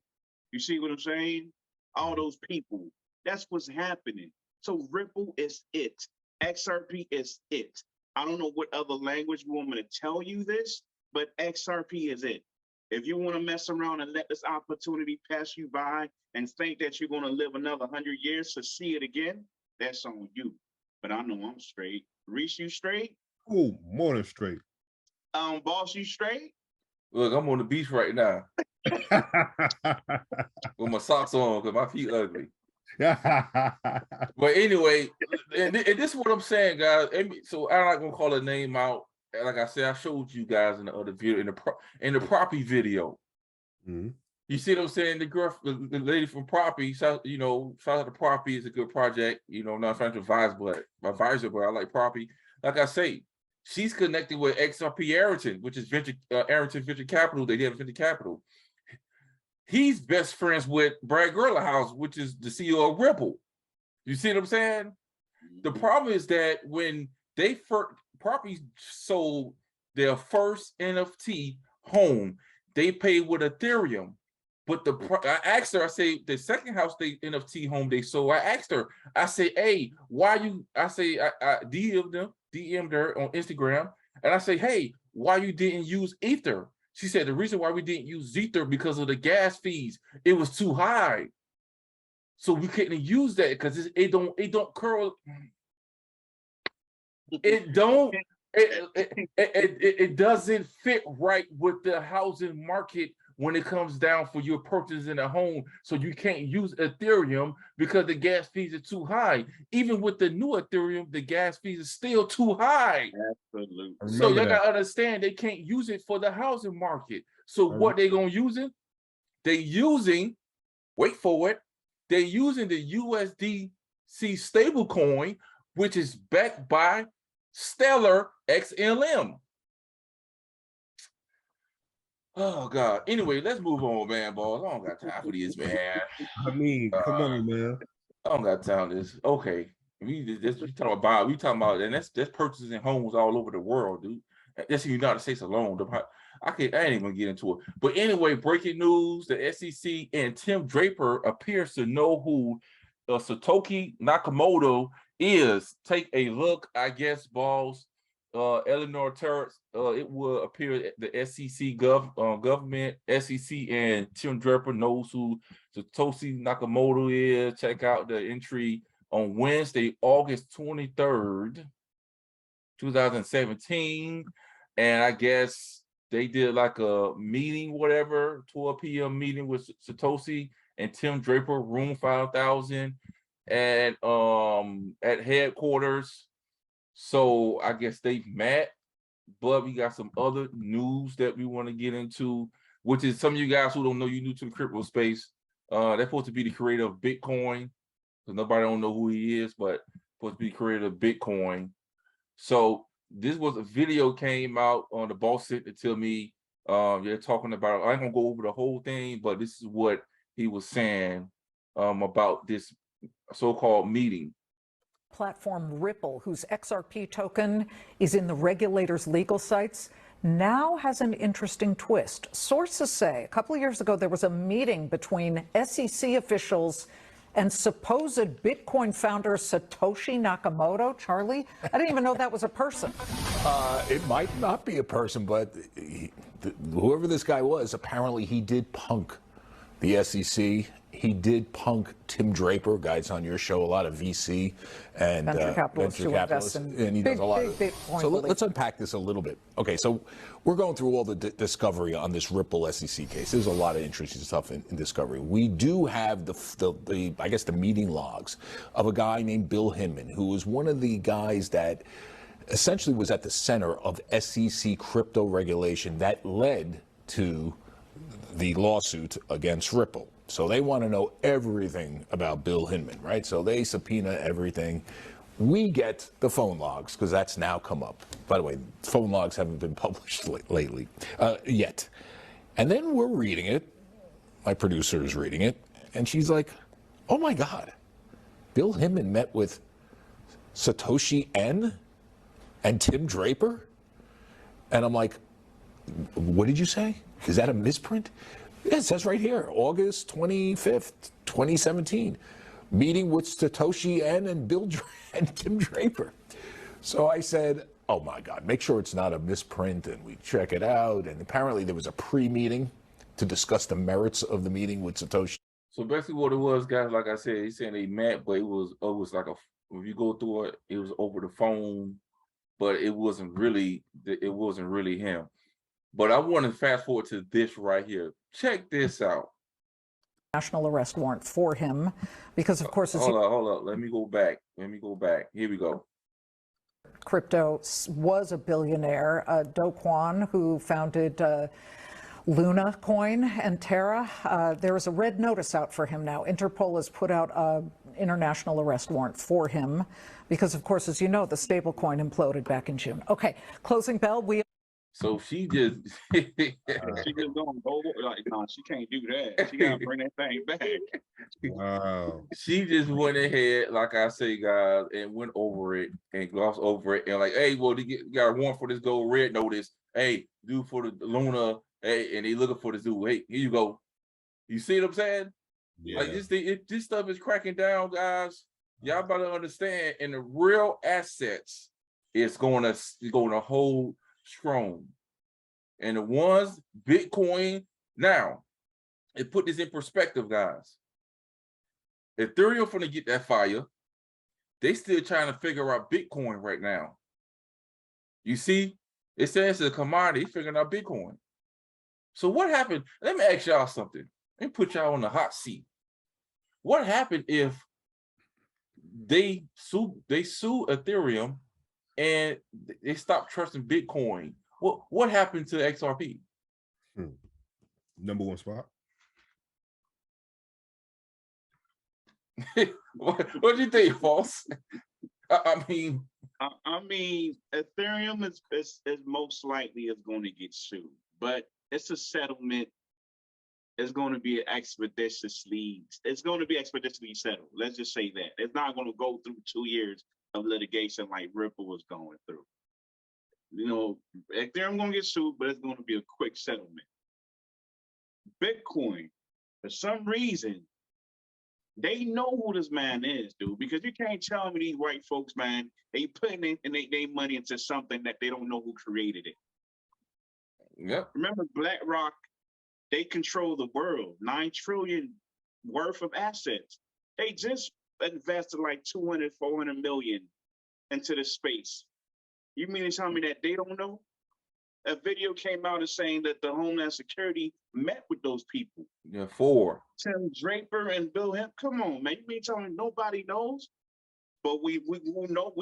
Speaker 4: You see what I'm saying? All those people. That's what's happening. So Ripple is it. XRP is it. I don't know what other language you want me to tell you this, but XRP is it. If you want to mess around and let this opportunity pass you by and think that you're going to live another 100 years to see it again, that's on you. But I know I'm straight. Reese, you straight?
Speaker 3: Oh, more than straight.
Speaker 4: Boss, you straight?
Speaker 2: Look, I'm on the beach right now with my socks on because my feet ugly. But anyway, and this is what I'm saying, guys. So I'm not gonna call a name out. Like I said, I showed you guys in the other video, in the property video. You see what I'm saying? The girl, the lady from property, shout out to property, is a good project. Not trying to advise, but I like property. Like I say, she's connected with XRP Arrington, which is Arrington Venture Capital. They have Venture Capital. He's best friends with Brad Gerlachhouse, which is the CEO of Ripple. You see what I'm saying? The problem is that when they property sold their first NFT home, they paid with Ethereum. But I asked her, I say, the second house they NFT home they sold, I asked her, I say, hey, why you, I say, I DM'd her on Instagram, and I say, hey, why you didn't use Ether? She said, the reason why we didn't use Ether because of the gas fees. It was too high. So we couldn't use that because it don't curl. It doesn't fit right with the housing market when it comes down for your purchasing a home. So you can't use Ethereum because the gas fees are too high. Even with the new Ethereum, the gas fees are still too high.
Speaker 4: Absolutely.
Speaker 2: So y'all gotta understand, they can't use it for the housing market. So what they gonna use it? They using, wait for it, they're using the USDC stablecoin, which is backed by Stellar XLM. Oh God. Anyway, let's move on, man, boss. I don't got time for this, man.
Speaker 3: I mean, come on, man.
Speaker 2: I don't got time for this. Okay. We talking about, and that's purchasing homes all over the world, dude. That's the United States alone. I ain't even gonna get into it. But anyway, breaking news: the SEC and Tim Draper appears to know who Satoshi Nakamoto is. Take a look, I guess, boss. Eleanor Terrence, it will appear the SEC government, SEC, and Tim Draper knows who Satoshi Nakamoto is. Check out the entry on Wednesday, August 23rd, 2017. And I guess they did like a meeting, whatever, 12 p.m. meeting with Satoshi and Tim Draper, room 5,000, and at headquarters. So I guess they've met, but we got some other news that we want to get into, which is some of you guys who don't know, you new to the crypto space. They're supposed to be the creator of Bitcoin. So nobody don't know who he is, but supposed to be the creator of Bitcoin. So this was a video came out on the boss sent it to me. They're talking about, I ain't gonna go over the whole thing, but this is what he was saying. about this so-called meeting.
Speaker 7: Platform Ripple, whose XRP token is in the regulator's legal sites, now has an interesting twist. Sources say a couple of years ago there was a meeting between SEC officials and supposed Bitcoin founder Satoshi Nakamoto. Charlie, I didn't even know that was a person.
Speaker 8: It might not be a person, but whoever this guy was, apparently he did punk the SEC. He did punk Tim Draper, guys on your show, a lot of VC and
Speaker 7: venture capitalists who invest in
Speaker 8: and he
Speaker 7: big,
Speaker 8: does a lot
Speaker 7: big
Speaker 8: of.
Speaker 7: Bitcoin
Speaker 8: So
Speaker 7: belief.
Speaker 8: let's unpack this a little bit. Okay, so we're going through all the discovery on this Ripple SEC case. There's a lot of interesting stuff in discovery. We do have the I guess the meeting logs of a guy named Bill Hinman, who was one of the guys that essentially was at the center of SEC crypto regulation that led to the lawsuit against Ripple. So they want to know everything about Bill Hinman, right? So they subpoena everything. We get the phone logs because that's now come up. By the way, phone logs haven't been published lately yet. And then we're reading it. My producer is reading it. And she's like, oh my God, Bill Hinman met with Satoshi N and Tim Draper? And I'm like, what did you say? Is that a misprint? Yeah, it says right here, August 25th, 2017, meeting with Satoshi N and and Tim Draper. So I said, oh my God, make sure it's not a misprint, and we check it out. And apparently there was a pre-meeting to discuss the merits of the meeting with Satoshi.
Speaker 2: So basically what it was, guys, like I said, he's saying they met, but it was like if you go through it, it was over the phone, but it wasn't really him. But I want to fast forward to this right here. Check this out.
Speaker 7: National arrest warrant for him because, of course,
Speaker 2: Hold up. Let me go back. Here we go.
Speaker 7: Crypto was a billionaire. Do Kwon, who founded Luna Coin and Terra. There is a red notice out for him now. Interpol has put out an international arrest warrant for him because, of course, as you know, the stablecoin imploded back in June. Okay, closing bell.
Speaker 2: So she just
Speaker 4: She just don't go like, no, she can't do that. She gotta bring that thing back.
Speaker 3: Wow.
Speaker 2: She just went ahead, like I say, guys, and went over it and glossed over it and like, hey, well, you got a warrant for this gold red notice. Hey, do for the Luna. Hey, and they looking for this dude. Hey, here you go. You see what I'm saying?
Speaker 3: Yeah.
Speaker 2: Like this stuff is cracking down, guys. Y'all better understand. And the real assets is going to hold strong. And the ones Bitcoin now, and put this in perspective, guys. Ethereum finna get that fire. They still trying to figure out Bitcoin right now. You see, it says it's a commodity, figuring out Bitcoin. So what happened? Let me ask y'all something. Let me put y'all on the hot seat. What happened if they sue Ethereum and they stopped trusting Bitcoin? What happened to XRP?
Speaker 3: Number one spot.
Speaker 2: What do you think, False? I mean,
Speaker 4: Ethereum is most likely is going to get sued, but it's a settlement. It's going to be expeditiously settled. Let's just say that it's not going to go through 2 years of litigation like Ripple was going through. You know, Ethereum going to get sued, but it's going to be a quick settlement. Bitcoin, for some reason, they know who this man is, dude, because you can't tell me these white folks, man, they putting in they money into something that they don't know who created it.
Speaker 2: Yep.
Speaker 4: Remember BlackRock, they control the world, 9 trillion worth of assets. They just invested like 200, 400 million into the space. You mean to tell me that they don't know? A video came out and saying that the Homeland Security met with those people.
Speaker 2: Yeah, 4.
Speaker 4: Tim Draper and Bill Hinman. Come on, man. You mean tell me nobody knows? But we know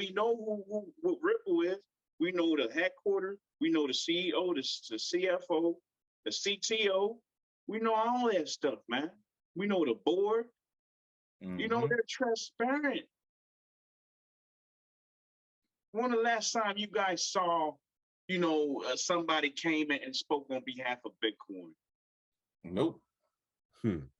Speaker 4: who Ripple is. We know the headquarters. We know the CEO, the CFO, the CTO. We know all that stuff, man. We know the board.
Speaker 2: Mm-hmm.
Speaker 4: You know, they're transparent. When the last time you guys saw, you know, somebody came in and spoke on behalf of Bitcoin?
Speaker 2: Nope.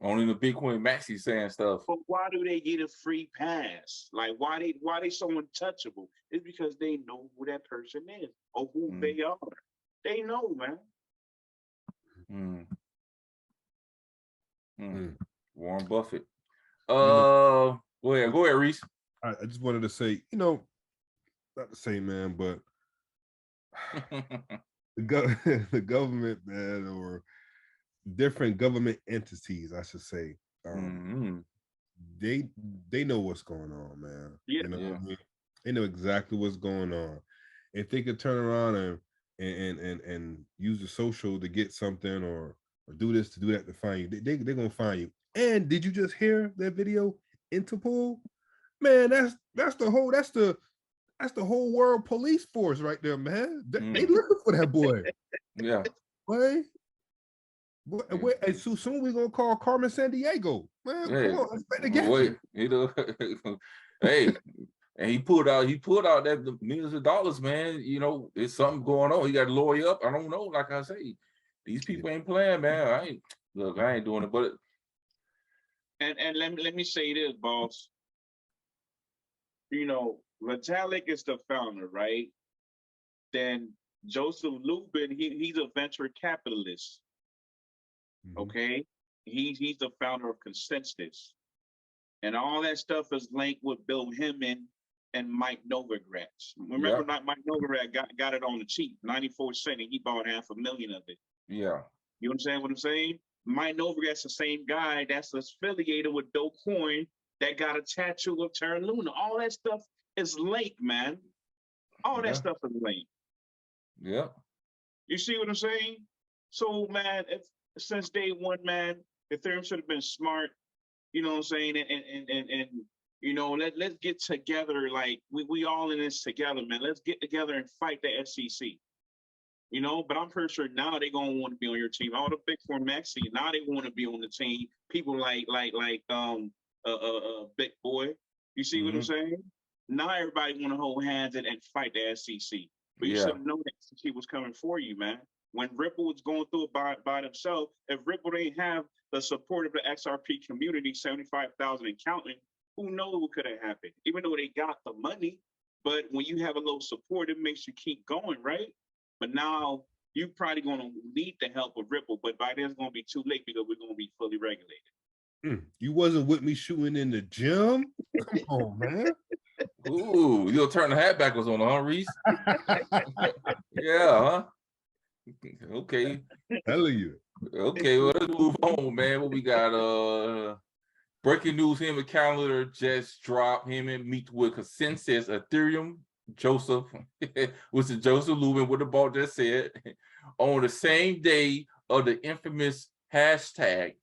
Speaker 2: Only the Bitcoin Maxi saying stuff.
Speaker 4: But why do they get a free pass? Like why they so untouchable? It's because they know who that person is or who they are. They know, man.
Speaker 2: Warren Buffett. Go ahead, Reese.
Speaker 3: I just wanted to say, not the same, man, but the government, man, or different government entities, I should say, they know what's going on, man.
Speaker 4: Yeah.
Speaker 3: What I mean? They know exactly what's going on. If they could turn around and use the social to get something or do this to do that to find you, they're gonna find you. And did you just hear that video? Interpol, man, that's the whole world police force right there, man. They looking for that boy.
Speaker 2: Yeah.
Speaker 3: Boy. And so soon we're gonna call Carmen Sandiego. Man, come on, let's play the game.
Speaker 2: Hey, and he pulled out that millions of dollars, man. There's something going on. He got to lawyer up. I don't know. Like I say, these people ain't playing, man. I ain't doing it, but
Speaker 4: and let me say this, boss. Vitalik is the founder, right? Then Joseph Lubin, he's a venture capitalist. Okay, he's the founder of Consensus, and all that stuff is linked with Bill Hinman and Mike Novogratz. Remember, Mike Novogratz got it on the cheap, 94 cents, and he bought $500,000 of it.
Speaker 2: Yeah,
Speaker 4: you understand what I'm saying? Mike Novogratz, the same guy that's affiliated with Do Coin that got a tattoo of Terra Luna. All that stuff is linked, man. All that stuff is linked.
Speaker 2: Yeah. You
Speaker 4: see what I'm saying? So, man, since day one, man, Ethereum should have been smart. You know what I'm saying? And let's get together. Like we all in this together, man. Let's get together and fight the SEC. But I'm pretty sure now they're gonna want to be on your team. All the Bitcoin Maxi, now they want to be on the team. People like Big Boy. You see what I'm saying? Now everybody want to hold hands and fight the SEC. But you should have known the SEC was coming for you, man. When Ripple was going through it by themselves, if Ripple didn't have the support of the XRP community, 75,000 and counting, who knows what could have happened? Even though they got the money, but when you have a little support, it makes you keep going, right? But now you're probably going to need the help of Ripple, but by then it's going to be too late because we're going to be fully regulated.
Speaker 3: You wasn't with me shooting in the gym? Come on, man.
Speaker 2: Ooh, you'll turn the hat backwards on, huh, Reese? Yeah, huh? Okay.
Speaker 3: Telling you.
Speaker 2: Okay, well, let's move on, man. What we got? Breaking news: Hinman calendar just dropped. Hinman meet with Consensus Ethereum. Joseph, which is Joseph Lubin, what the ball just said, on the same day of the infamous hashtag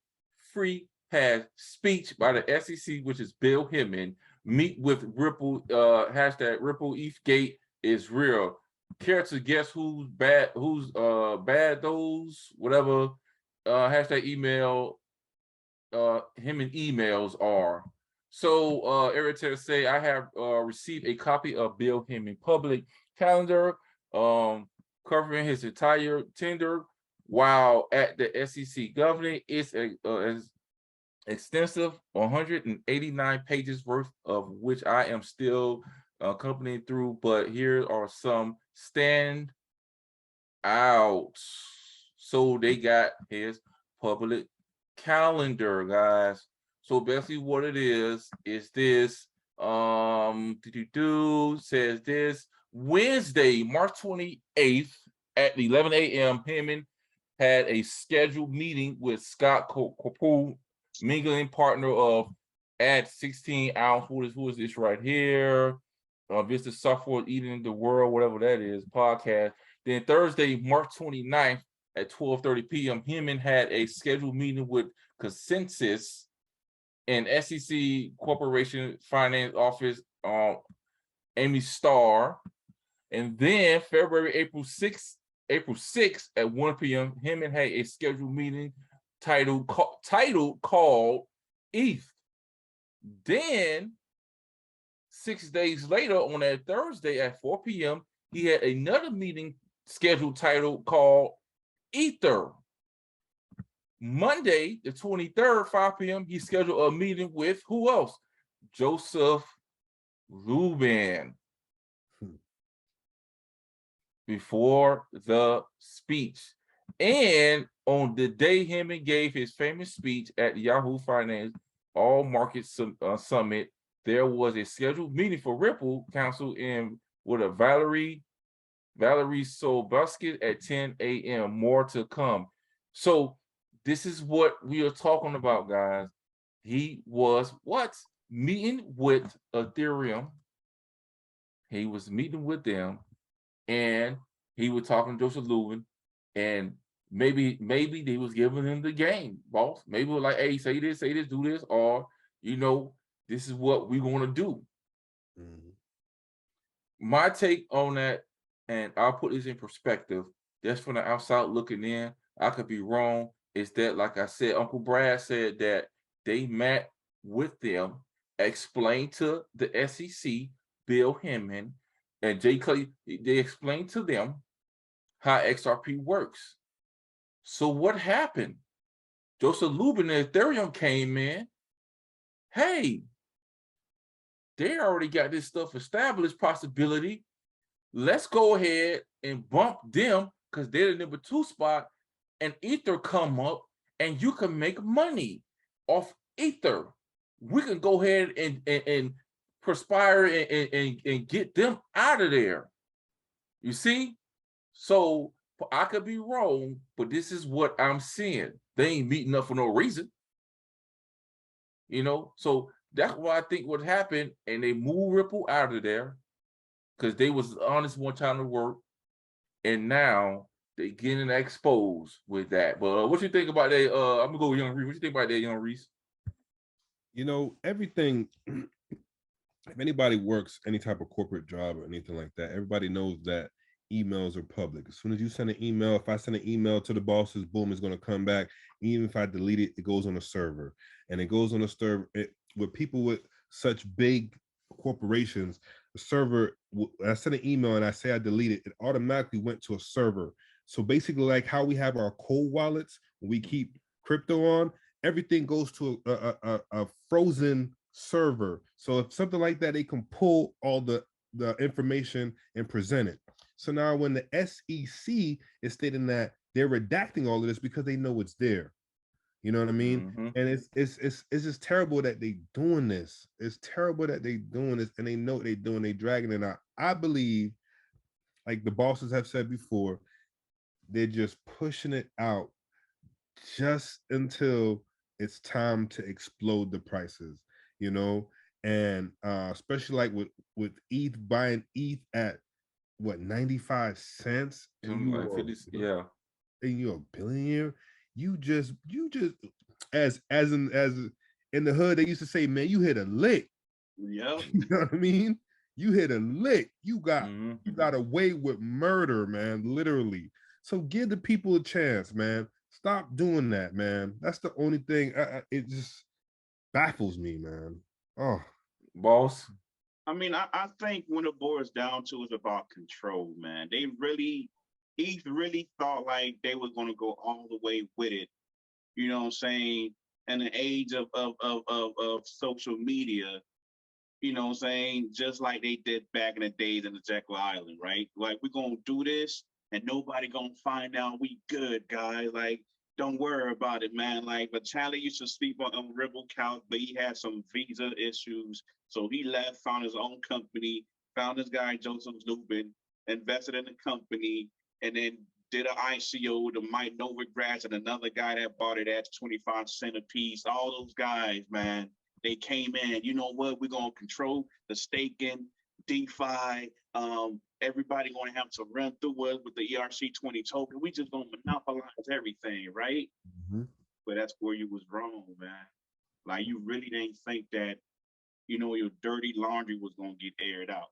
Speaker 2: free pass speech by the SEC, which is Bill Hinman. Meet with Ripple, hashtag Ripple ETHgate is real. Care to guess who's bad those, whatever, hashtag email, Hinman emails are. So Eritel say, I have received a copy of Bill Hinman public calendar covering his entire tender while at the SEC governing. It's as extensive 189 pages worth of which I am still accompanying through, but here are some stand outs. So they got his public calendar, guys. So basically what it is this says this Wednesday, March 28th at 11 a.m. Hinman had a scheduled meeting with Scott Corporal, mingling partner of Add 16 Ounce. Who is this right here? Vista Software Eating the World, whatever that is, podcast. Then Thursday, March 29th at 12:30 p.m. Hinman had a scheduled meeting with Consensus and SEC Corporation Finance Office, Amy Starr. And then April 6th at 1 p.m., Hinman had a scheduled meeting titled called ETH. Then 6 days later, on that Thursday at 4 p.m., he had another meeting scheduled titled called Ether. Monday, the 23rd, 5 p.m., he scheduled a meeting with who else? Joseph Lubin. Before the speech. And on the day Hinman gave his famous speech at Yahoo Finance All Market Summit, there was a scheduled meeting for Ripple Council in with a Valerie Sobusky at 10 a.m. More to come. So this is what we are talking about, guys. He was meeting with Ethereum. He was meeting with them, and he was talking to Joseph Lubin, and maybe they was giving him the game, boss. Maybe like, hey, say this, do this, or this is what we want to do. My take on that, and I'll put this in perspective, just from the outside looking in, I could be wrong, is that, like I said, Uncle Brad said that they met with them, explained to the SEC, Bill Hinman, and Jay Clay, they explained to them how XRP works. So what happened? Joseph Lubin and Ethereum came in. Hey, they already got this stuff established, possibility. Let's go ahead and bump them because they're the number 2 spot, and Ether come up, and you can make money off Ether. We can go ahead and perspire and get them out of there. You see? So I could be wrong, but this is what I'm seeing. They ain't meeting up for no reason. So that's what I think would happen, and they move Ripple out of there because they was honest one time to work, and now they getting exposed with that. But what you think about that? I'm gonna go with Young Reese. What you think about that, Young Reese?
Speaker 3: Everything. If anybody works any type of corporate job or anything like that, everybody knows that emails are public. As soon as you send an email, if I send an email to the bosses, boom, it's going to come back. Even if I delete it, it goes on a server, and it goes on a server with people with such big corporations. The server, I send an email and I say I delete it, it automatically went to a server. So basically, like how we have our cold wallets, when we keep crypto on, everything goes to a frozen server. So if something like that, they can pull all the information and present it. So now when the SEC is stating that they're redacting all of this because they know it's there. You know what I mean? And it's just terrible that they doing this. It's terrible that they doing this, and they know what they doing. They dragging it out. I believe, like the bosses have said before, they're just pushing it out just until it's time to explode the prices. And especially like with ETH, buying ETH at what, 95 cents, and
Speaker 2: yeah,
Speaker 3: and you're a billionaire. You just as in the hood they used to say, man, you hit a lick.
Speaker 4: Yeah.
Speaker 3: You know what I mean? You hit a lick. You got away with murder, man, literally. So give the people a chance, man. Stop doing that, man. That's the only thing. It just baffles me, man. Oh,
Speaker 2: boss.
Speaker 4: I mean, I think when it boils down to, it's about control, man. He really thought like they were going to go all the way with it. You know what I'm saying? In the age of social media, you know what I'm saying? Just like they did back in the days in the Jekyll Island, right? Like, we're going to do this and nobody going to find out we good, guys. Like, don't worry about it, man. Like, but Charlie used to sleep on Ripple couch, but he had some visa issues. So he left, found his own company, found this guy, Joseph Lubin, invested in the company, and then did an ICO to Mike Novogratz and another guy that bought it at 25 cents a piece. All those guys, man, they came in. You know what? We're going to control the staking, DeFi. Everybody going to have to run through us with the ERC20 token. We just going to monopolize everything, right? But that's where you was wrong, man. Like, you really didn't think that, your dirty laundry was going to get aired out.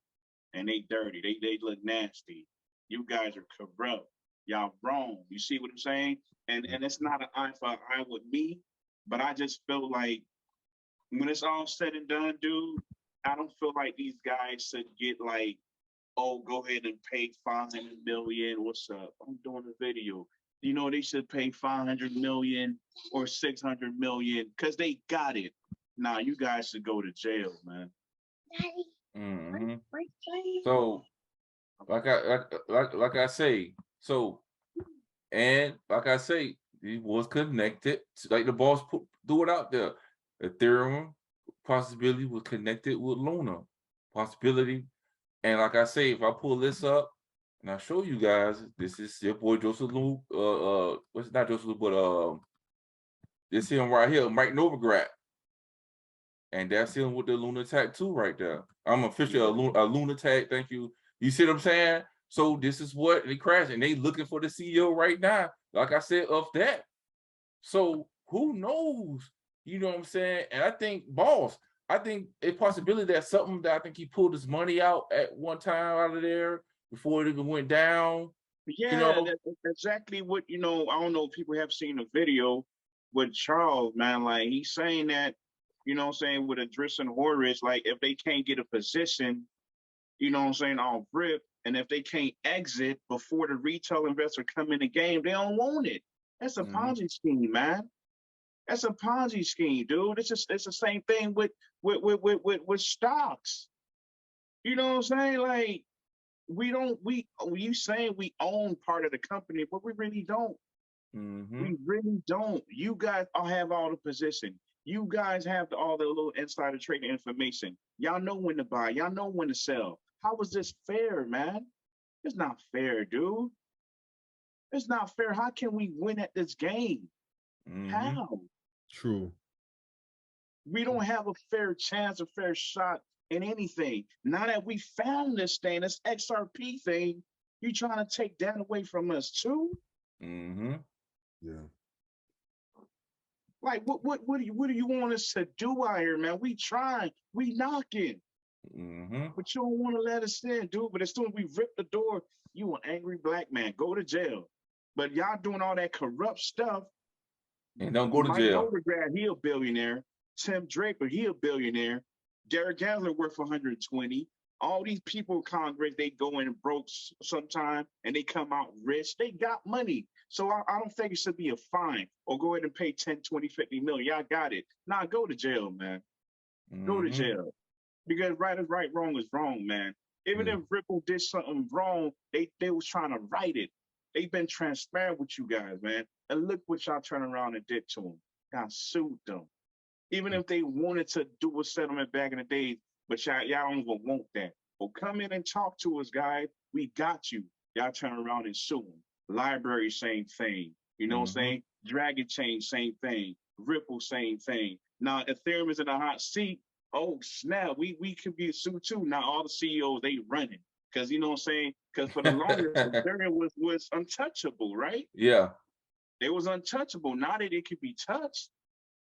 Speaker 4: And they dirty. They look nasty. You guys are corrupt. Y'all wrong. You see what I'm saying? And it's not an eye for an eye with me, but I just feel like when it's all said and done, dude, I don't feel like these guys should get like, oh, go ahead and pay $5 million. What's up? I'm doing a video. you know, they should pay 500 million or 600 million because they got it. Nah, you guys should go to jail, man.
Speaker 2: Mhm. So, like I say, so, and like I say, it was connected. Like the boss threw it out there. Ethereum possibility was connected with Luna possibility. And like I say, if I pull this up and I show you guys, this is your boy Joseph Lou. What's not Joseph Lou, but this him right here, Mike Novogratz. And that's him with the lunatic too, right there. I'm officially a lunatic. Thank you. You see what I'm saying? So this is what they crashed, and they looking for the CEO right now. Like I said, of that. So who knows? You know what I'm saying? And I think, boss, I think a possibility that something that I think he pulled his money out at one time out of there before it even went down. You
Speaker 4: Yeah,
Speaker 2: know,
Speaker 4: that's exactly what, you know, I don't know if people have seen the video with Charles, man. Like he's saying that, you know what I'm saying, with Adris and Horridge, like if they can't get a position, you know what I'm saying, off rip, and if they can't exit before the retail investor come in the game, they don't want it. That's a Ponzi scheme, man. That's a Ponzi scheme, dude. It's the same thing with stocks. You know what I'm saying? Like you saying we own part of the company, but we really don't. We really don't. You guys all have all the position. You guys have all the little insider trading information. Y'all know when to buy. Y'all know when to sell. How is this fair, man? It's not fair, dude. It's not fair. How can we win at this game? How?
Speaker 3: True.
Speaker 4: We don't have a fair chance, a fair shot in anything. Now that we found this thing, this XRP thing, you trying to take that away from us too?
Speaker 3: Yeah.
Speaker 4: Like what do you want us to do out here, man? We trying, we knocking, but you don't want to let us in, dude. But as soon as we rip the door, you an angry black man, go to jail. But y'all doing all that corrupt stuff.
Speaker 2: And don't go to
Speaker 4: Mike
Speaker 2: jail.
Speaker 4: Novogratz, he a billionaire. Tim Draper, he a billionaire. Derek Gensler worth 120. All these people in Congress, they go in broke sometime and they come out rich. They got money. So I don't think it should be a fine or go ahead and pay 10, 20, 50 million. Y'all got it. Nah, go to jail, man. Go to jail. Because right is right, wrong is wrong, man. Even if Ripple did something wrong, they was trying to right it. They've been transparent with you guys, man. And look what y'all turn around and did to them. Y'all sued them. Even if they wanted to do a settlement back in the days, but y'all don't even want that. Well, come in and talk to us, guys. We got you. Y'all turn around and sue them. Library, same thing. You know what I'm saying? Dragon Chain, same thing. Ripple, same thing. Now, Ethereum is in a hot seat. Oh, snap. We could be sued too. Now, all the CEOs, they running. Because, you know what I'm saying? Because for the longest, Ethereum was untouchable, right?
Speaker 2: Yeah.
Speaker 4: They was untouchable. Now that it could be touched,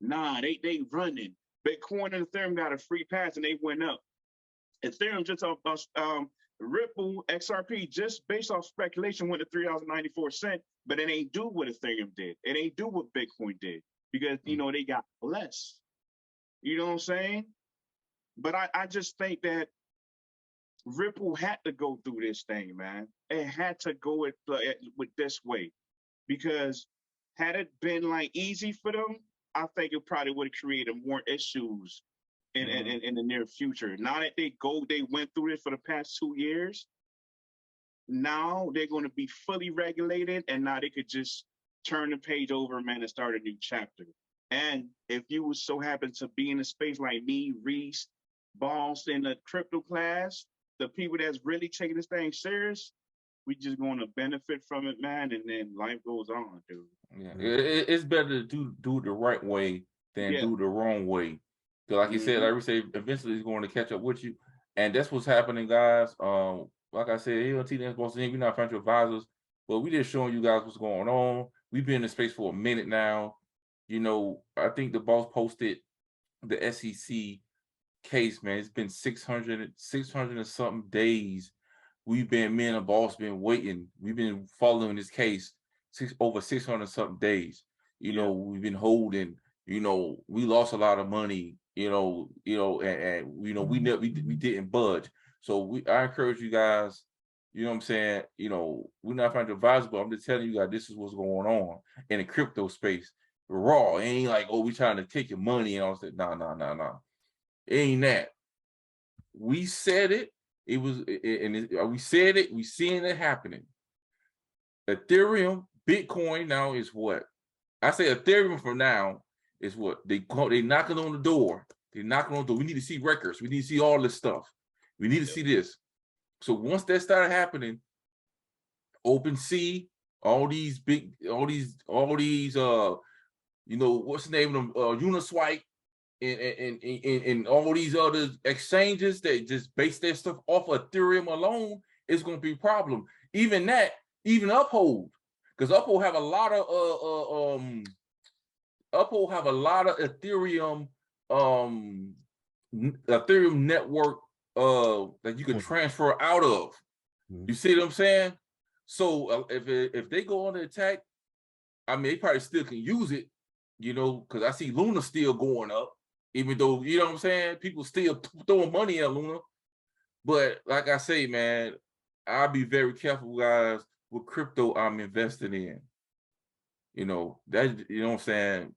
Speaker 4: nah, they running. Bitcoin and Ethereum got a free pass and they went up. Ethereum just off Ripple XRP just based off speculation went to $3.94, but it ain't do what Ethereum did. It ain't do what Bitcoin did because you know they got less. You know what I'm saying? But I just think that Ripple had to go through this thing, man. It had to go with this way because had it been like easy for them, I think it probably would have created more issues in the near future. Now that they went through this for the past 2 years, now they're going to be fully regulated, and now they could just turn the page over, man, and start a new chapter. And if you was so happen to be in a space like me, Reese, Boss, in the crypto class, the people that's really taking this thing serious, we just going to benefit from it, man, and then life goes on, dude.
Speaker 2: Yeah, it's better to do it the right way than do it the wrong way. Because like you said, like we say, eventually it's going to catch up with you. And that's what's happening, guys. Like I said, here on TNS Boston, we're not financial advisors, but we just showing you guys what's going on. We've been in space for a minute now. You know, I think the boss posted the SEC case, man. It's been 600 and something days. Me and the boss been waiting. We've been following this case over 600 something days. You know, we've been holding. You know, we lost a lot of money. And we didn't budge. So I encourage you guys You know what I'm saying? You know, we're not financial advisors, but I'm just telling you guys this is what's going on in the crypto space. Raw. It ain't like, oh, we trying to take your money and all that. No. It ain't that. We said it. It was, we said it. We seeing it happening. Ethereum, Bitcoin now is what? I say Ethereum for now is what? They knocking on the door. They're knocking on the door. We need to see records. We need to see all this stuff. We need to see this. So once that started happening, OpenSea, all these, you know, what's the name of them? Uniswap and all these other exchanges that just base their stuff off Ethereum alone, it's going to be a problem. Even Uphold, because Uphold have a lot of Ethereum network that you can transfer out of. You see what I'm saying? So if they go on the attack, I mean, they probably still can use it, you know, because I see Luna still going up, even though, you know what I'm saying, people still throwing money at Luna. But like I say, man, I'll be very careful, guys, with crypto I'm investing in. You know, that, you know what I'm saying?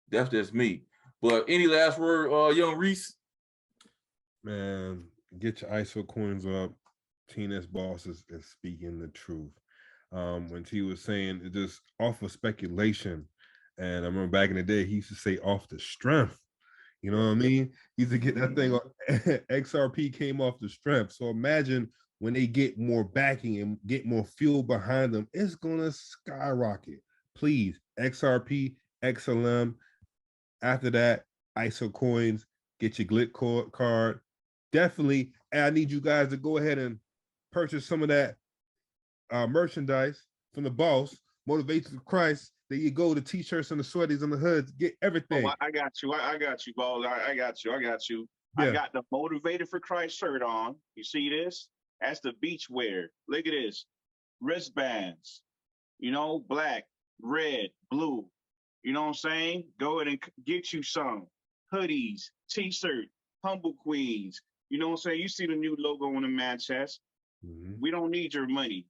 Speaker 2: That's just me. But any last word, young Reese?
Speaker 3: Man, get your ISO coins up. TNS bosses is speaking the truth. When T was saying it just off of speculation, and I remember back in the day he used to say off the strength. You know what I mean? He used to get that thing on XRP came off the strength. So imagine when they get more backing and get more fuel behind them, it's gonna skyrocket. Please, XRP, XLM. After that, ISO coins, get your Glit card. Definitely, and I need you guys to go ahead and purchase some of that merchandise from the boss, Motivation of Christ. There you go, the t-shirts and the sweaties and the hoods, get everything.
Speaker 4: Oh, I got you. I got you, boss. I got you.
Speaker 3: Yeah.
Speaker 4: I got the Motivated for Christ shirt on. You see this? That's the beach wear. Look at this. Wristbands. You know, black, red, blue. You know what I'm saying? Go ahead and get you some hoodies, t-shirt, Humble Queens. You know what I'm saying? You see the new logo on the man chest. We don't need your money.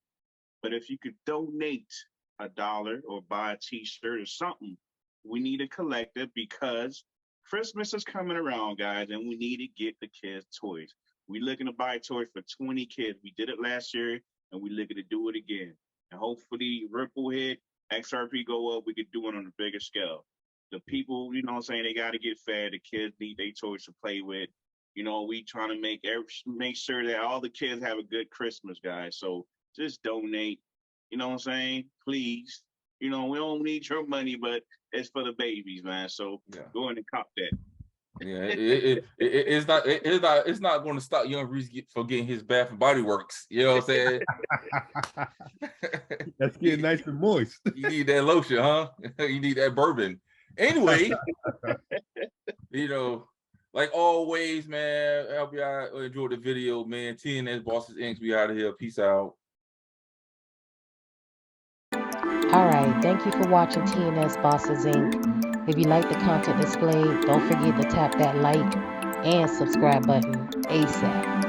Speaker 4: But if you could donate $1 or buy a t-shirt or something, we need a collective because Christmas is coming around, guys, and we need to get the kids toys. We're looking to buy toys for 20 kids. We did it last year, and we're looking to do it again. And hopefully Ripple hit, XRP go up, we could do it on a bigger scale. The people, you know what I'm saying, they got to get fed. The kids need their toys to play with. You know, we trying to make sure that all the kids have a good Christmas, guys. So just donate. You know what I'm saying? Please. You know, we don't need your money, but it's for the babies, man. So go in and cop that.
Speaker 2: Yeah, it's not going to stop young Reese from getting his Bath and Body Works. You know what I'm saying?
Speaker 3: That's getting nice and moist.
Speaker 2: You need that lotion, huh? You need that bourbon. Anyway, you know, like always, man. I hope y'all enjoyed the video, man. TNS Bosses Inc. We out of here. Peace out.
Speaker 9: All right, thank you for watching TNS Bosses Inc. If you like the content displayed, don't forget to tap that like and subscribe button ASAP.